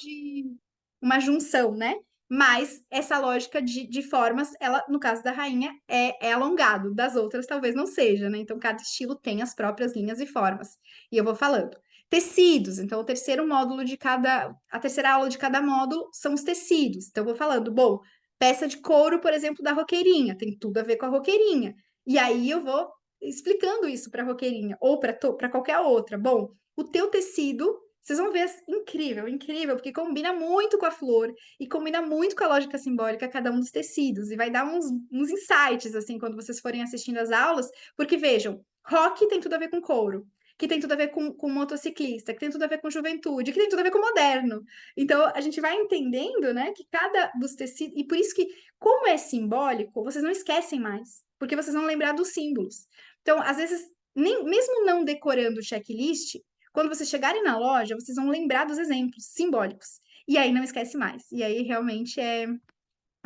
Speaker 1: uma junção, né? Mas essa lógica de formas, ela, no caso da rainha, é alongado, das outras talvez não seja, né? Então, cada estilo tem as próprias linhas e formas. E eu vou falando. Tecidos, então, o terceiro módulo de cada, a terceira aula de cada módulo são os tecidos. Então, eu vou falando, bom, peça de couro, por exemplo, da roqueirinha, tem tudo a ver com a roqueirinha. E aí eu vou explicando isso para a roqueirinha, ou para qualquer outra. Bom, o teu tecido vocês vão ver, incrível, incrível, porque combina muito com a flor e combina muito com a lógica simbólica cada um dos tecidos. E vai dar uns insights, assim, quando vocês forem assistindo as aulas, porque vejam, rock tem tudo a ver com couro, que tem tudo a ver com motociclista, que tem tudo a ver com juventude, que tem tudo a ver com moderno. Então, a gente vai entendendo, né, que cada dos tecidos. E por isso que, como é simbólico, vocês não esquecem mais, porque vocês vão lembrar dos símbolos. Então, às vezes, mesmo não decorando o checklist, quando vocês chegarem na loja, vocês vão lembrar dos exemplos simbólicos. E aí não esquece mais. E aí realmente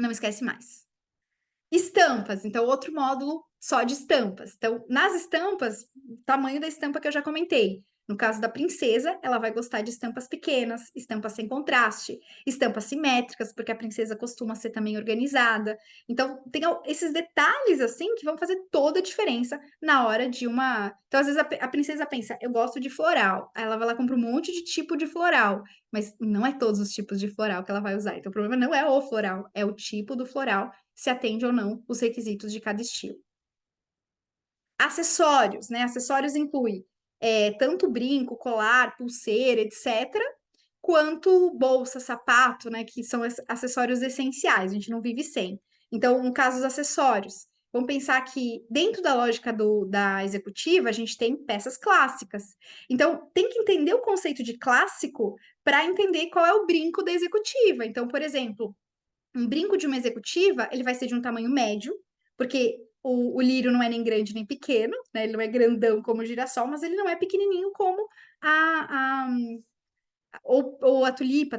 Speaker 1: não esquece mais. Estampas, então outro módulo só de estampas. Então, nas estampas, tamanho da estampa que eu já comentei. No caso da princesa, ela vai gostar de estampas pequenas, estampas sem contraste, estampas simétricas, porque a princesa costuma ser também organizada. Então, tem esses detalhes, assim, que vão fazer toda a diferença na hora de uma. Então, às vezes, a princesa pensa, eu gosto de floral. Aí ela vai lá, compra um monte de tipo de floral. Mas não é todos os tipos de floral que ela vai usar. Então, o problema não é o floral, é o tipo do floral, se atende ou não os requisitos de cada estilo. Acessórios, né? Acessórios inclui tanto brinco, colar, pulseira, etc., quanto bolsa, sapato, né? Que são acessórios essenciais, a gente não vive sem. Então, no caso dos acessórios, vamos pensar que dentro da lógica da executiva, a gente tem peças clássicas. Então, tem que entender o conceito de clássico para entender qual é o brinco da executiva. Então, por exemplo, um brinco de uma executiva, ele vai ser de um tamanho médio, porque o lírio não é nem grande nem pequeno, né? Ele não é grandão como o girassol, mas ele não é pequenininho como a, ou a tulipa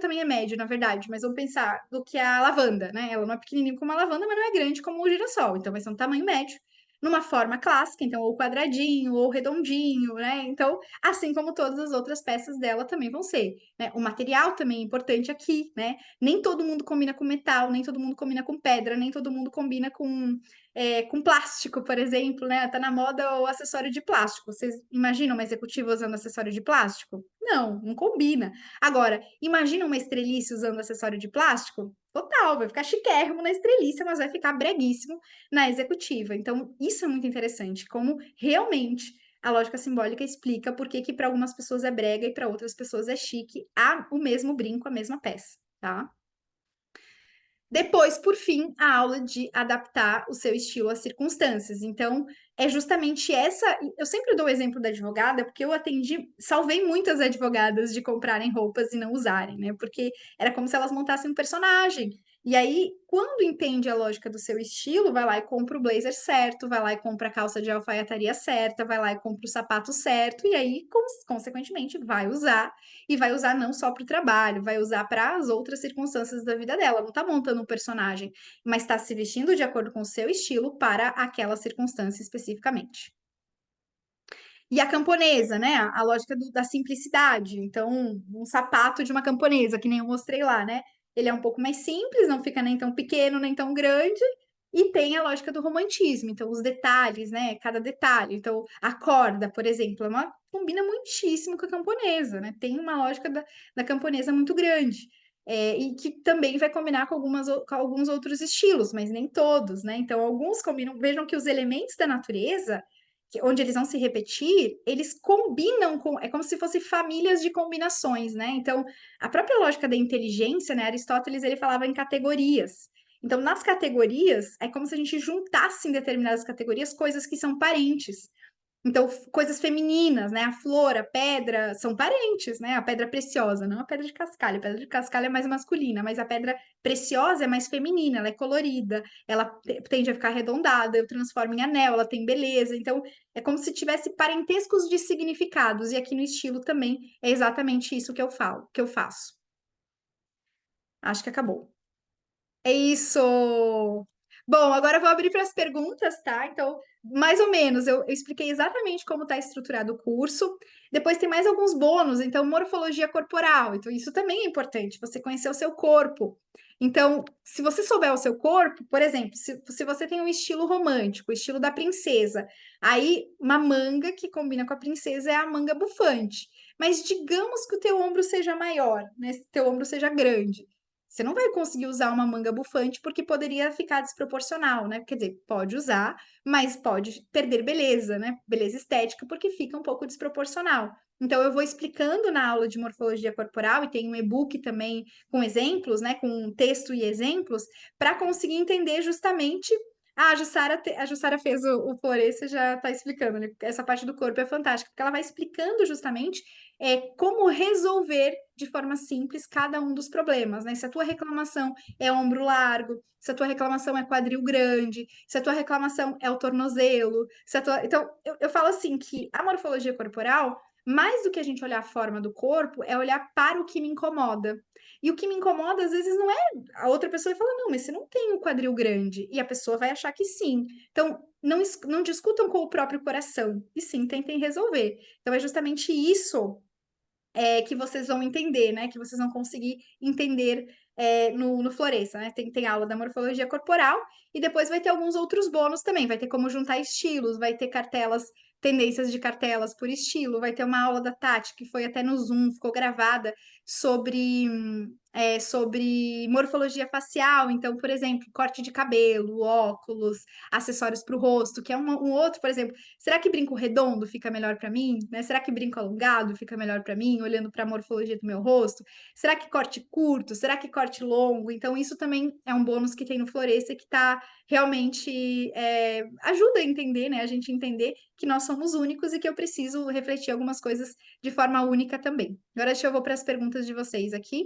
Speaker 1: também é médio, na verdade, mas vamos pensar do que a lavanda, né? Ela não é pequenininha como a lavanda, mas não é grande como o girassol, então vai ser um tamanho médio, numa forma clássica, então ou quadradinho ou redondinho, né? Então, assim como todas as outras peças dela também vão ser, né? O material também é importante aqui, né? Nem todo mundo combina com metal, nem todo mundo combina com pedra, nem todo mundo combina com plástico, por exemplo, né? Tá na moda o acessório de plástico. Vocês imaginam uma executiva usando acessório de plástico? Não, não combina. Agora, imagina uma estrelice usando acessório de plástico? Total, vai ficar chiquérrimo na estrelice, mas vai ficar breguíssimo na executiva. Então, isso é muito interessante, como realmente a lógica simbólica explica por que para algumas pessoas é brega e para outras pessoas é chique, há o mesmo brinco, a mesma peça, tá? Depois, por fim, a aula de adaptar o seu estilo às circunstâncias. Então, é justamente essa. Eu sempre dou o exemplo da advogada, porque eu atendi, salvei muitas advogadas de comprarem roupas e não usarem, né? Porque era como se elas montassem um personagem. E aí, quando entende a lógica do seu estilo, vai lá e compra o blazer certo, vai lá e compra a calça de alfaiataria certa, vai lá e compra o sapato certo, e aí, consequentemente, vai usar e vai usar não só para o trabalho, vai usar para as outras circunstâncias da vida dela. Não está montando um personagem, mas está se vestindo de acordo com o seu estilo para aquela circunstância especificamente. E a camponesa, né? A lógica da simplicidade. Então, um sapato de uma camponesa, que nem eu mostrei lá, né? Ele é um pouco mais simples, não fica nem tão pequeno, nem tão grande, e tem a lógica do romantismo. Então, os detalhes, né? Cada detalhe. Então, a corda, por exemplo, combina muitíssimo com a camponesa, né? Tem uma lógica da camponesa muito grande. E que também vai combinar com alguns outros estilos, mas nem todos, né? Então, alguns combinam. Vejam que os elementos da natureza onde eles vão se repetir, eles combinam com. É como se fossem famílias de combinações, né? Então, a própria lógica da inteligência, né? Aristóteles ele falava em categorias. Então, nas categorias, é como se a gente juntasse em determinadas categorias coisas que são parentes. Então, coisas femininas, né? A flor, a pedra, são parentes, né? A pedra preciosa, não a pedra de cascalho. A pedra de cascalho é mais masculina, mas a pedra preciosa é mais feminina, ela é colorida, ela tende a ficar arredondada, eu transformo em anel, ela tem beleza. Então, é como se tivesse parentescos de significados. E aqui no estilo também é exatamente isso que eu falo, que eu faço. Acho que acabou. É isso! Bom, agora eu vou abrir para as perguntas, tá? Então, mais ou menos, eu expliquei exatamente como está estruturado o curso. Depois tem mais alguns bônus, então, morfologia corporal. Então, isso também é importante, você conhecer o seu corpo. Então, se você souber o seu corpo, por exemplo, se você tem um estilo romântico, o estilo da princesa, aí uma manga que combina com a princesa é a manga bufante. Mas digamos que o teu ombro seja maior, né? Se teu ombro seja grande. Você não vai conseguir usar uma manga bufante porque poderia ficar desproporcional, né? Quer dizer, pode usar, mas pode perder beleza, né? Beleza estética, porque fica um pouco desproporcional. Então, eu vou explicando na aula de morfologia corporal, e tem um e-book também com exemplos, né? Com texto e exemplos, para conseguir entender justamente. Ah, a Jussara fez o Floresça, já está explicando, né? Essa parte do corpo é fantástica, porque ela vai explicando justamente como resolver de forma simples cada um dos problemas, né? Se a tua reclamação é ombro largo, se a tua reclamação é quadril grande, se a tua reclamação é o tornozelo, se a tua... Então, eu falo assim que a morfologia corporal Mais do que a gente olhar a forma do corpo, é olhar para o que me incomoda. E o que me incomoda, às vezes, não é a outra pessoa vai falar, não, mas você não tem um quadril grande. E a pessoa vai achar que sim. Então, não discutam com o próprio coração, e sim tentem resolver. Então, é justamente isso que vocês vão entender, né? Que vocês vão conseguir entender no Floresça, né? Tem aula da morfologia corporal e depois vai ter alguns outros bônus também. Vai ter como juntar estilos, vai ter cartelas, tendências de cartelas por estilo, vai ter uma aula da Tati, que foi até no Zoom, ficou gravada, sobre morfologia facial. Então, por exemplo, corte de cabelo, óculos, acessórios para o rosto, que é um outro, por exemplo. Será que brinco redondo fica melhor para mim? Né? Será que brinco alongado fica melhor para mim, olhando para a morfologia do meu rosto? Será que corte curto? Será que corte longo? Então, isso também é um bônus que tem no Floresça que tá realmente ajuda a entender, né? A gente entender que nós somos únicos e que eu preciso refletir algumas coisas de forma única também. Agora, deixa eu vou para as perguntas de vocês aqui.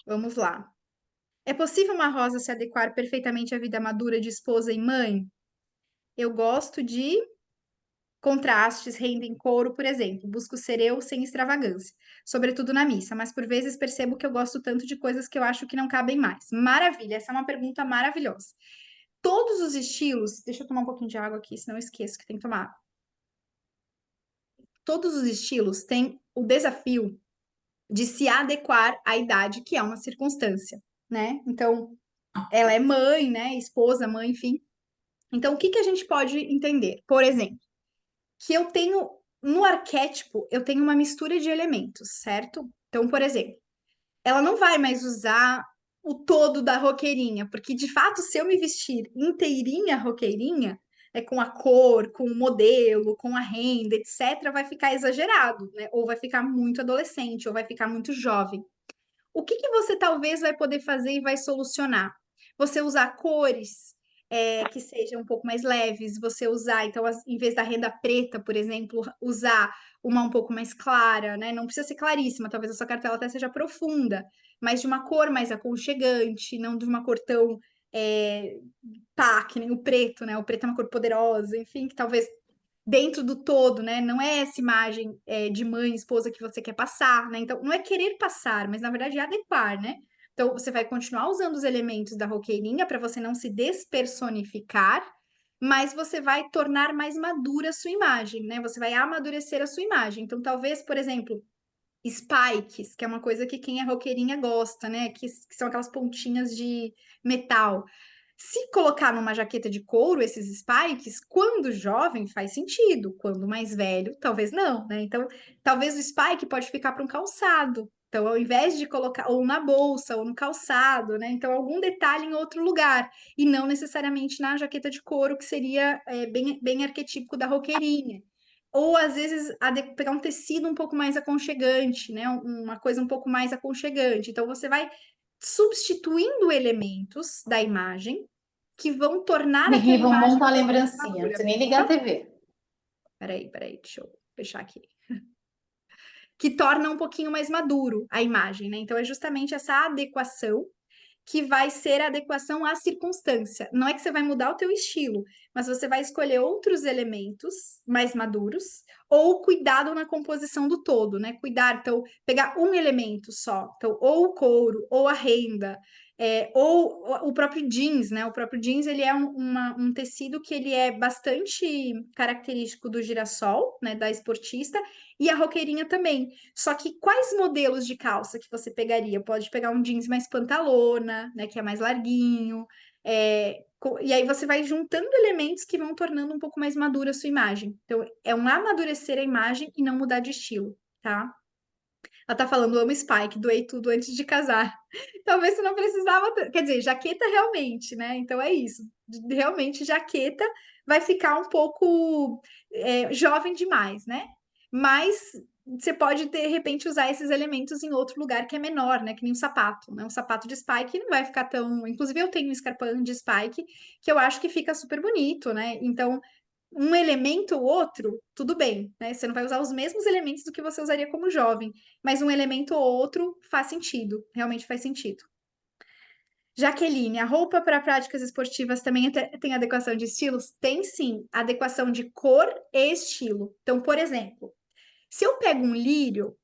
Speaker 1: Vamos lá. É possível uma rosa se adequar perfeitamente à vida madura de esposa e mãe? Eu gosto de contrastes, rendem couro, por exemplo. Busco ser eu sem extravagância, sobretudo na missa, mas por vezes percebo que eu gosto tanto de coisas que eu acho que não cabem mais. Maravilha, essa é uma pergunta maravilhosa. Todos os estilos, deixa eu tomar um pouquinho de água aqui, senão eu esqueço que tem que tomar água. Todos os estilos têm o desafio de se adequar à idade, que é uma circunstância, né? Então, ela é mãe, né? Esposa, mãe, enfim. Então, o que que a gente pode entender? Por exemplo, que eu tenho no arquétipo, eu tenho uma mistura de elementos, certo? Então, por exemplo, ela não vai mais usar o todo da roqueirinha, porque de fato, se eu me vestir inteirinha roqueirinha, com a cor, com o modelo, com a renda, etc., vai ficar exagerado, né? Ou vai ficar muito adolescente, ou vai ficar muito jovem. O que que você talvez vai poder fazer e vai solucionar? Você usar cores que sejam um pouco mais leves, você usar, então, em vez da renda preta, por exemplo, usar uma um pouco mais clara, né? Não precisa ser claríssima, talvez a sua cartela até seja profunda, mas de uma cor mais aconchegante, não de uma cor tão pá, que nem o preto, né? O preto é uma cor poderosa, enfim, que talvez dentro do todo, né? Não é essa imagem de mãe, esposa que você quer passar, né? Então, não é querer passar, mas na verdade é adequar, né? Então, você vai continuar usando os elementos da roqueirinha para você não se despersonificar, mas você vai tornar mais madura a sua imagem, né? Você vai amadurecer a sua imagem. Então, talvez, por exemplo, spikes, que é uma coisa que quem é roqueirinha gosta, né? Que são aquelas pontinhas de metal. Se colocar numa jaqueta de couro esses spikes, quando jovem faz sentido, quando mais velho, talvez não, né? Então, talvez o spike pode ficar para um calçado. Então, ao invés de colocar ou na bolsa ou no calçado, né? Então, algum detalhe em outro lugar e não necessariamente na jaqueta de couro, que seria bem arquetípico da roqueirinha. Ou às vezes pegar um tecido um pouco mais aconchegante, né? Uma coisa um pouco mais aconchegante. Então, você vai substituindo elementos da imagem que vão tornar
Speaker 2: Me ri,
Speaker 1: aquela
Speaker 2: vamos
Speaker 1: imagem
Speaker 2: montar
Speaker 1: um
Speaker 2: a
Speaker 1: pouco mais
Speaker 2: lembrancinha, não
Speaker 1: madura.
Speaker 2: precisa nem ligar a TV.
Speaker 1: Peraí, deixa eu fechar aqui. Que torna um pouquinho mais maduro a imagem, né? Então é justamente essa adequação que vai ser a adequação à circunstância. Não é que você vai mudar o teu estilo, mas você vai escolher outros elementos mais maduros ou cuidado na composição do todo, né? Cuidar, então, pegar um elemento só, então, ou o couro, ou a renda, ou o próprio jeans, né? O próprio jeans, ele é um tecido que ele é bastante característico do girassol, né? Da esportista, e a roqueirinha também. Só que quais modelos de calça que você pegaria? Pode pegar um jeans mais pantalona, né, que é mais larguinho. E aí você vai juntando elementos que vão tornando um pouco mais madura a sua imagem. Então, é um amadurecer a imagem e não mudar de estilo, tá? Ela tá falando, amo Spike, doei tudo antes de casar. Talvez você não precisava, quer dizer, jaqueta realmente, né? Então é isso. Realmente, jaqueta vai ficar um pouco jovem demais, né? Mas você pode, de repente, usar esses elementos em outro lugar que é menor, né? Que nem um sapato, né? Um sapato de Spike não vai ficar tão. Inclusive, eu tenho um escarpão de Spike que eu acho que fica super bonito, né? Então, um elemento ou outro, tudo bem, né? Você não vai usar os mesmos elementos do que você usaria como jovem, mas um elemento ou outro faz sentido, realmente faz sentido. Jaqueline, a roupa para práticas esportivas também tem adequação de estilos? Tem sim, adequação de cor e estilo. Então, por exemplo, se eu pego um lírio,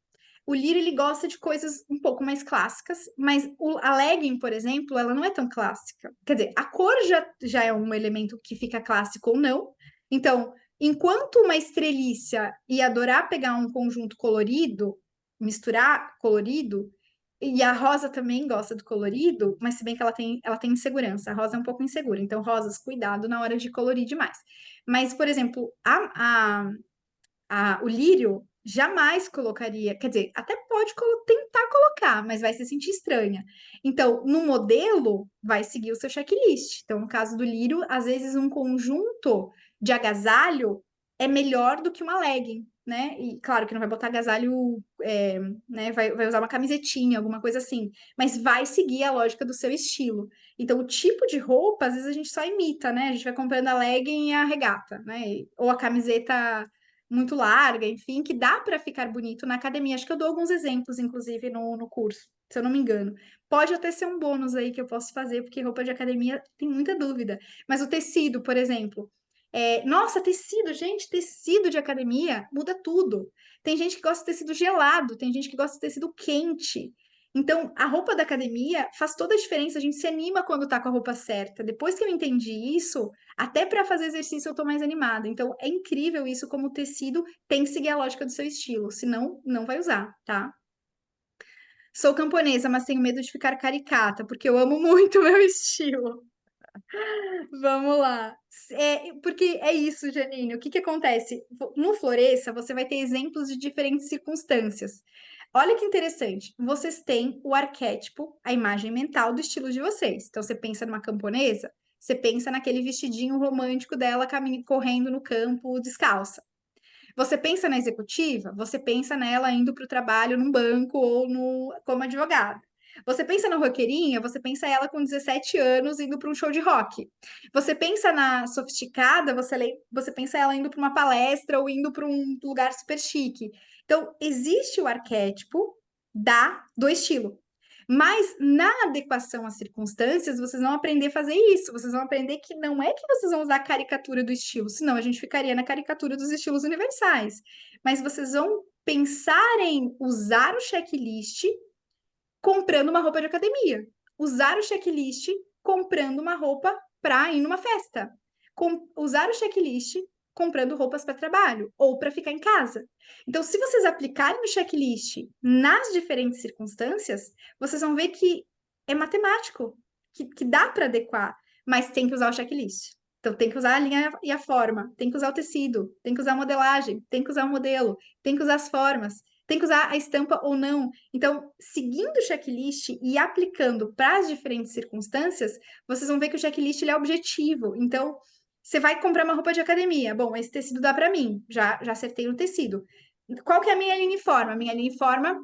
Speaker 1: o lírio ele gosta de coisas um pouco mais clássicas, mas a legging, por exemplo, ela não é tão clássica. Quer dizer, a cor já é um elemento que fica clássico ou não. Então, enquanto uma estrelícia ia adorar pegar um conjunto colorido, misturar colorido, e a Rosa também gosta do colorido, mas se bem que ela tem insegurança. A Rosa é um pouco insegura. Então, Rosas, cuidado na hora de colorir demais. Mas, por exemplo, o lírio jamais colocaria, quer dizer, até pode tentar colocar, mas vai se sentir estranha. Então, no modelo, vai seguir o seu checklist. Então, no caso do lírio, às vezes um conjunto de agasalho é melhor do que uma legging, né? E claro que não vai botar agasalho, né? Vai usar uma camisetinha, alguma coisa assim, mas vai seguir a lógica do seu estilo. Então, o tipo de roupa, às vezes a gente só imita, né? A gente vai comprando a legging e a regata, né? Ou a camiseta muito larga, enfim, que dá para ficar bonito na academia. Acho que eu dou alguns exemplos, inclusive, no curso, se eu não me engano. Pode até ser um bônus aí que eu posso fazer, porque roupa de academia tem muita dúvida. Mas o tecido, por exemplo. Nossa, tecido, gente, tecido de academia muda tudo. Tem gente que gosta de tecido gelado, tem gente que gosta de tecido quente. Então, a roupa da academia faz toda a diferença. A gente se anima quando tá com a roupa certa. Depois que eu entendi isso, até para fazer exercício eu tô mais animada. Então é incrível isso como o tecido tem que seguir a lógica do seu estilo, senão não vai usar, tá? Sou camponesa, mas tenho medo de ficar caricata, porque eu amo muito o meu estilo. Vamos lá. Porque é isso, Janine. O que que acontece? No Floresça, você vai ter exemplos de diferentes circunstâncias. Olha que interessante. Vocês têm o arquétipo, a imagem mental do estilo de vocês. Então, você pensa numa camponesa, você pensa naquele vestidinho romântico dela correndo no campo descalça. Você pensa na executiva, você pensa nela indo para o trabalho num banco ou como advogada. Você pensa na roqueirinha, você pensa ela com 17 anos indo para um show de rock. Você pensa na sofisticada, você pensa ela indo para uma palestra ou indo para um lugar super chique. Então, existe o arquétipo do estilo. Mas na adequação às circunstâncias, vocês vão aprender a fazer isso. Vocês vão aprender que não é que vocês vão usar a caricatura do estilo, senão a gente ficaria na caricatura dos estilos universais. Mas vocês vão pensar em usar o checklist comprando uma roupa de academia, usar o checklist comprando uma roupa para ir numa festa, usar o checklist comprando roupas para trabalho ou para ficar em casa. Então, se vocês aplicarem o checklist nas diferentes circunstâncias, vocês vão ver que é matemático, que dá para adequar, mas tem que usar o checklist. Então, tem que usar a linha e a forma, tem que usar o tecido, tem que usar a modelagem, tem que usar o modelo, tem que usar as formas, tem que usar a estampa ou não. Então, seguindo o checklist e aplicando para as diferentes circunstâncias, vocês vão ver que o checklist ele é objetivo. Então, você vai comprar uma roupa de academia. Bom, esse tecido dá para mim. Já acertei no tecido. Qual que é a minha linha e forma? A minha linha e forma,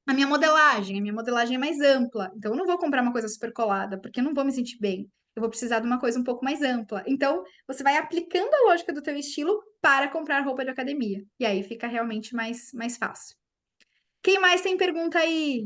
Speaker 1: a minha modelagem. A minha modelagem é mais ampla. Então, eu não vou comprar uma coisa super colada, porque eu não vou me sentir bem. Eu vou precisar de uma coisa um pouco mais ampla. Então, você vai aplicando a lógica do teu estilo para comprar roupa de academia. E aí fica realmente mais fácil. Quem mais tem pergunta aí?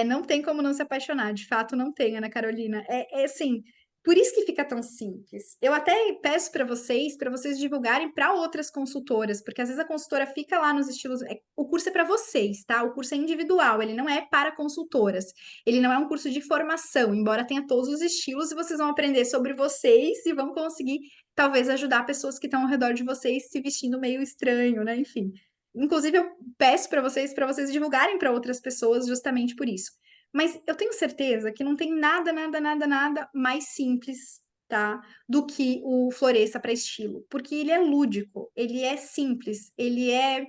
Speaker 1: Não tem como não se apaixonar, de fato não tem, Ana Carolina. É assim, por isso que fica tão simples. Eu até peço para vocês divulgarem para outras consultoras, porque às vezes a consultora fica lá nos estilos. O curso é para vocês, tá? O curso é individual, ele não é para consultoras. Ele não é um curso de formação, embora tenha todos os estilos e vocês vão aprender sobre vocês e vão conseguir talvez ajudar pessoas que estão ao redor de vocês se vestindo meio estranho, né? Enfim. Inclusive, eu peço para vocês divulgarem para outras pessoas justamente por isso. Mas eu tenho certeza que não tem nada, nada, nada, nada mais simples, tá? Do que o Floresça para estilo, porque ele é lúdico, ele é simples, ele é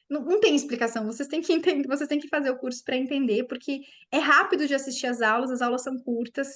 Speaker 1: não tem explicação, vocês têm que entender, vocês têm que fazer o curso para entender, porque é rápido de assistir as aulas são curtas,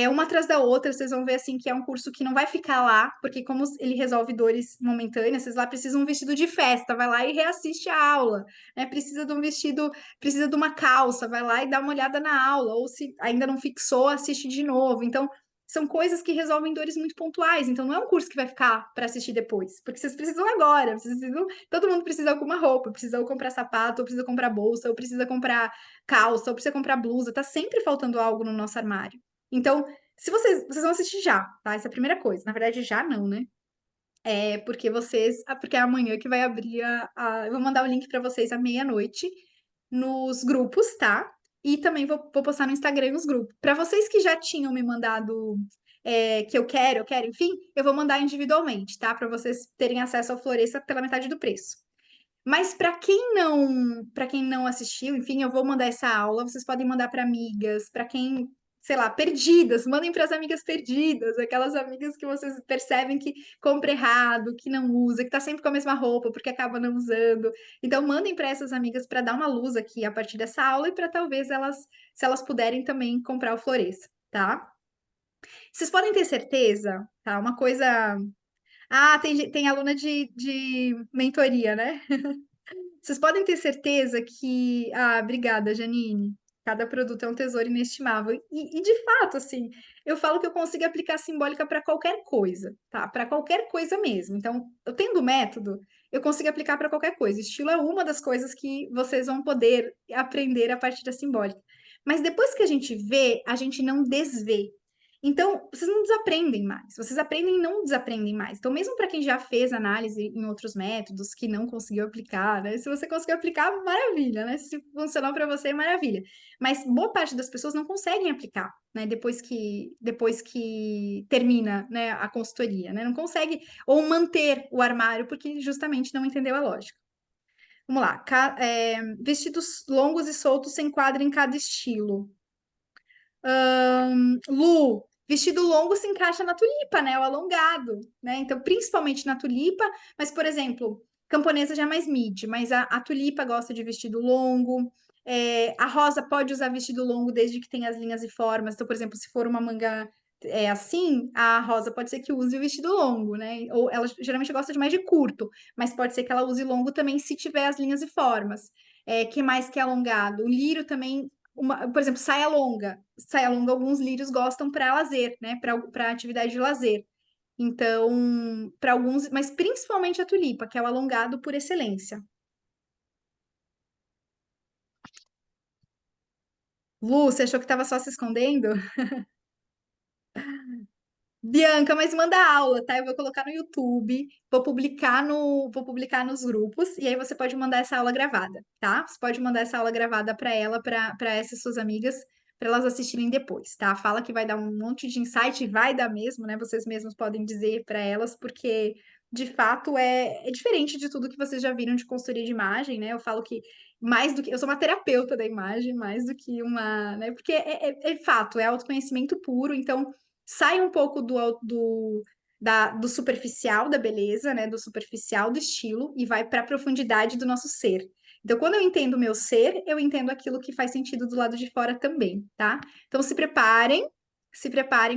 Speaker 1: uma atrás da outra, vocês vão ver assim que é um curso que não vai ficar lá, porque como ele resolve dores momentâneas, vocês lá precisam de um vestido de festa, vai lá e reassiste a aula, né? Precisa de um vestido, precisa de uma calça, vai lá e dá uma olhada na aula, ou se ainda não fixou, assiste de novo. Então, são coisas que resolvem dores muito pontuais. Então, não é um curso que vai ficar para assistir depois, porque vocês precisam agora, vocês precisam, todo mundo precisa de alguma roupa, precisa ou comprar sapato, ou precisa comprar bolsa, ou precisa comprar calça, ou precisa comprar blusa, tá sempre faltando algo no nosso armário. Então, se vocês vão assistir já, tá? Essa é a primeira coisa. Na verdade, já não, né? É porque porque é amanhã que vai abrir eu vou mandar o link para vocês à meia-noite nos grupos, tá? E também vou postar no Instagram e nos grupos. Para vocês que já tinham me mandado que eu quero, enfim, eu vou mandar individualmente, tá? Para vocês terem acesso ao Floresça pela metade do preço. Mas para quem não assistiu, enfim, eu vou mandar essa aula. Vocês podem mandar para amigas, para quem, sei lá, perdidas. Mandem para as amigas perdidas, aquelas amigas que vocês percebem que compra errado, que não usa, que tá sempre com a mesma roupa porque acaba não usando. Então, mandem para essas amigas para dar uma luz aqui a partir dessa aula e para talvez elas, se elas puderem também comprar o Floresça, tá? Vocês podem ter certeza, tá? Uma coisa. Ah, tem aluna de mentoria, né? Vocês podem ter certeza que. Ah, obrigada, Janine. Cada produto é um tesouro inestimável. E de fato, assim, eu falo que eu consigo aplicar simbólica para qualquer coisa, tá? Para qualquer coisa mesmo. Então, eu tendo o método, eu consigo aplicar para qualquer coisa. Estilo é uma das coisas que vocês vão poder aprender a partir da simbólica. Mas depois que a gente vê, a gente não desvê. Então, vocês não desaprendem mais. Vocês aprendem e não desaprendem mais. Então, mesmo para quem já fez análise em outros métodos, que não conseguiu aplicar, né? Se você conseguiu aplicar, maravilha, né? Se funcionou para você, maravilha. Mas boa parte das pessoas não conseguem aplicar, né? Depois que termina, né, a consultoria, né? Não consegue ou manter o armário porque justamente não entendeu a lógica. Vamos lá. Vestidos longos e soltos se enquadram em cada estilo. Lu, vestido longo se encaixa na tulipa, né? O alongado, né? Então, principalmente na tulipa, mas, por exemplo, camponesa já é mais mid, mas a tulipa gosta de vestido longo. A rosa pode usar vestido longo desde que tenha as linhas e formas. Então, por exemplo, se for uma manga assim, a rosa pode ser que use o vestido longo, né? Ou ela geralmente gosta de mais de curto, mas pode ser que ela use longo também se tiver as linhas e formas. Que mais que é alongado? O lírio também por exemplo, saia longa. Saia longa, alguns lírios gostam para lazer, né? Para atividade de lazer. Então, para alguns, mas principalmente a tulipa, que é o alongado por excelência. Lu, você achou que estava só se escondendo? Bianca, mas manda aula, tá? Eu vou colocar no YouTube, vou publicar nos grupos e aí você pode mandar essa aula gravada, tá? Você pode mandar essa aula gravada para ela, para essas suas amigas, para elas assistirem depois, tá? Fala que vai dar um monte de insight, e vai dar mesmo, né? Vocês mesmos podem dizer para elas, porque de fato é diferente de tudo que vocês já viram de consultoria de imagem, né? Eu falo que mais do que eu sou uma terapeuta da imagem, mais do que uma, né? Porque é fato, é autoconhecimento puro, então sai um pouco do superficial da beleza, né? Do superficial do estilo e vai para a profundidade do nosso ser. Então, quando eu entendo o meu ser, eu entendo aquilo que faz sentido do lado de fora também, tá? Então, se preparem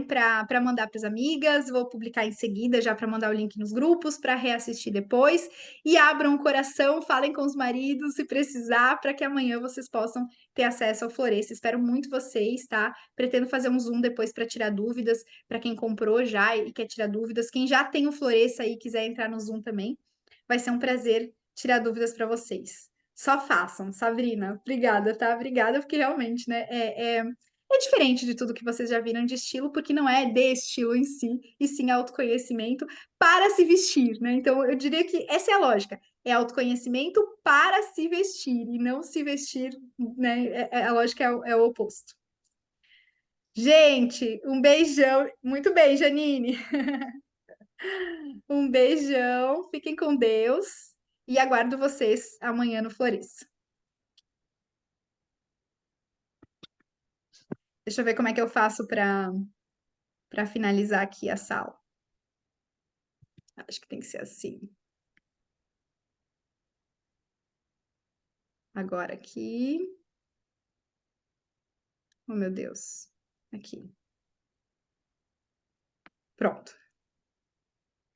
Speaker 1: para mandar para as amigas. Vou publicar em seguida já para mandar o link nos grupos, para reassistir depois. E abram o coração, falem com os maridos se precisar, para que amanhã vocês possam ter acesso ao Floresça. Espero muito vocês, tá? Pretendo fazer um Zoom depois para tirar dúvidas, para quem comprou já e quer tirar dúvidas. Quem já tem o Floresça aí e quiser entrar no Zoom também, vai ser um prazer tirar dúvidas para vocês. Só façam, Sabrina. Obrigada, tá? Obrigada, porque realmente, né? É diferente de tudo que vocês já viram de estilo, porque não é de estilo em si, e sim autoconhecimento para se vestir, né? Então, eu diria que essa é a lógica. É autoconhecimento para se vestir, e não se vestir, né? A lógica é o oposto. Gente, um beijão. Muito bem, Janine. Um beijão. Fiquem com Deus. E aguardo vocês amanhã no Floresça. Deixa eu ver como é que eu faço para finalizar aqui a sala. Acho que tem que ser assim. Agora aqui. Oh, meu Deus. Aqui. Pronto.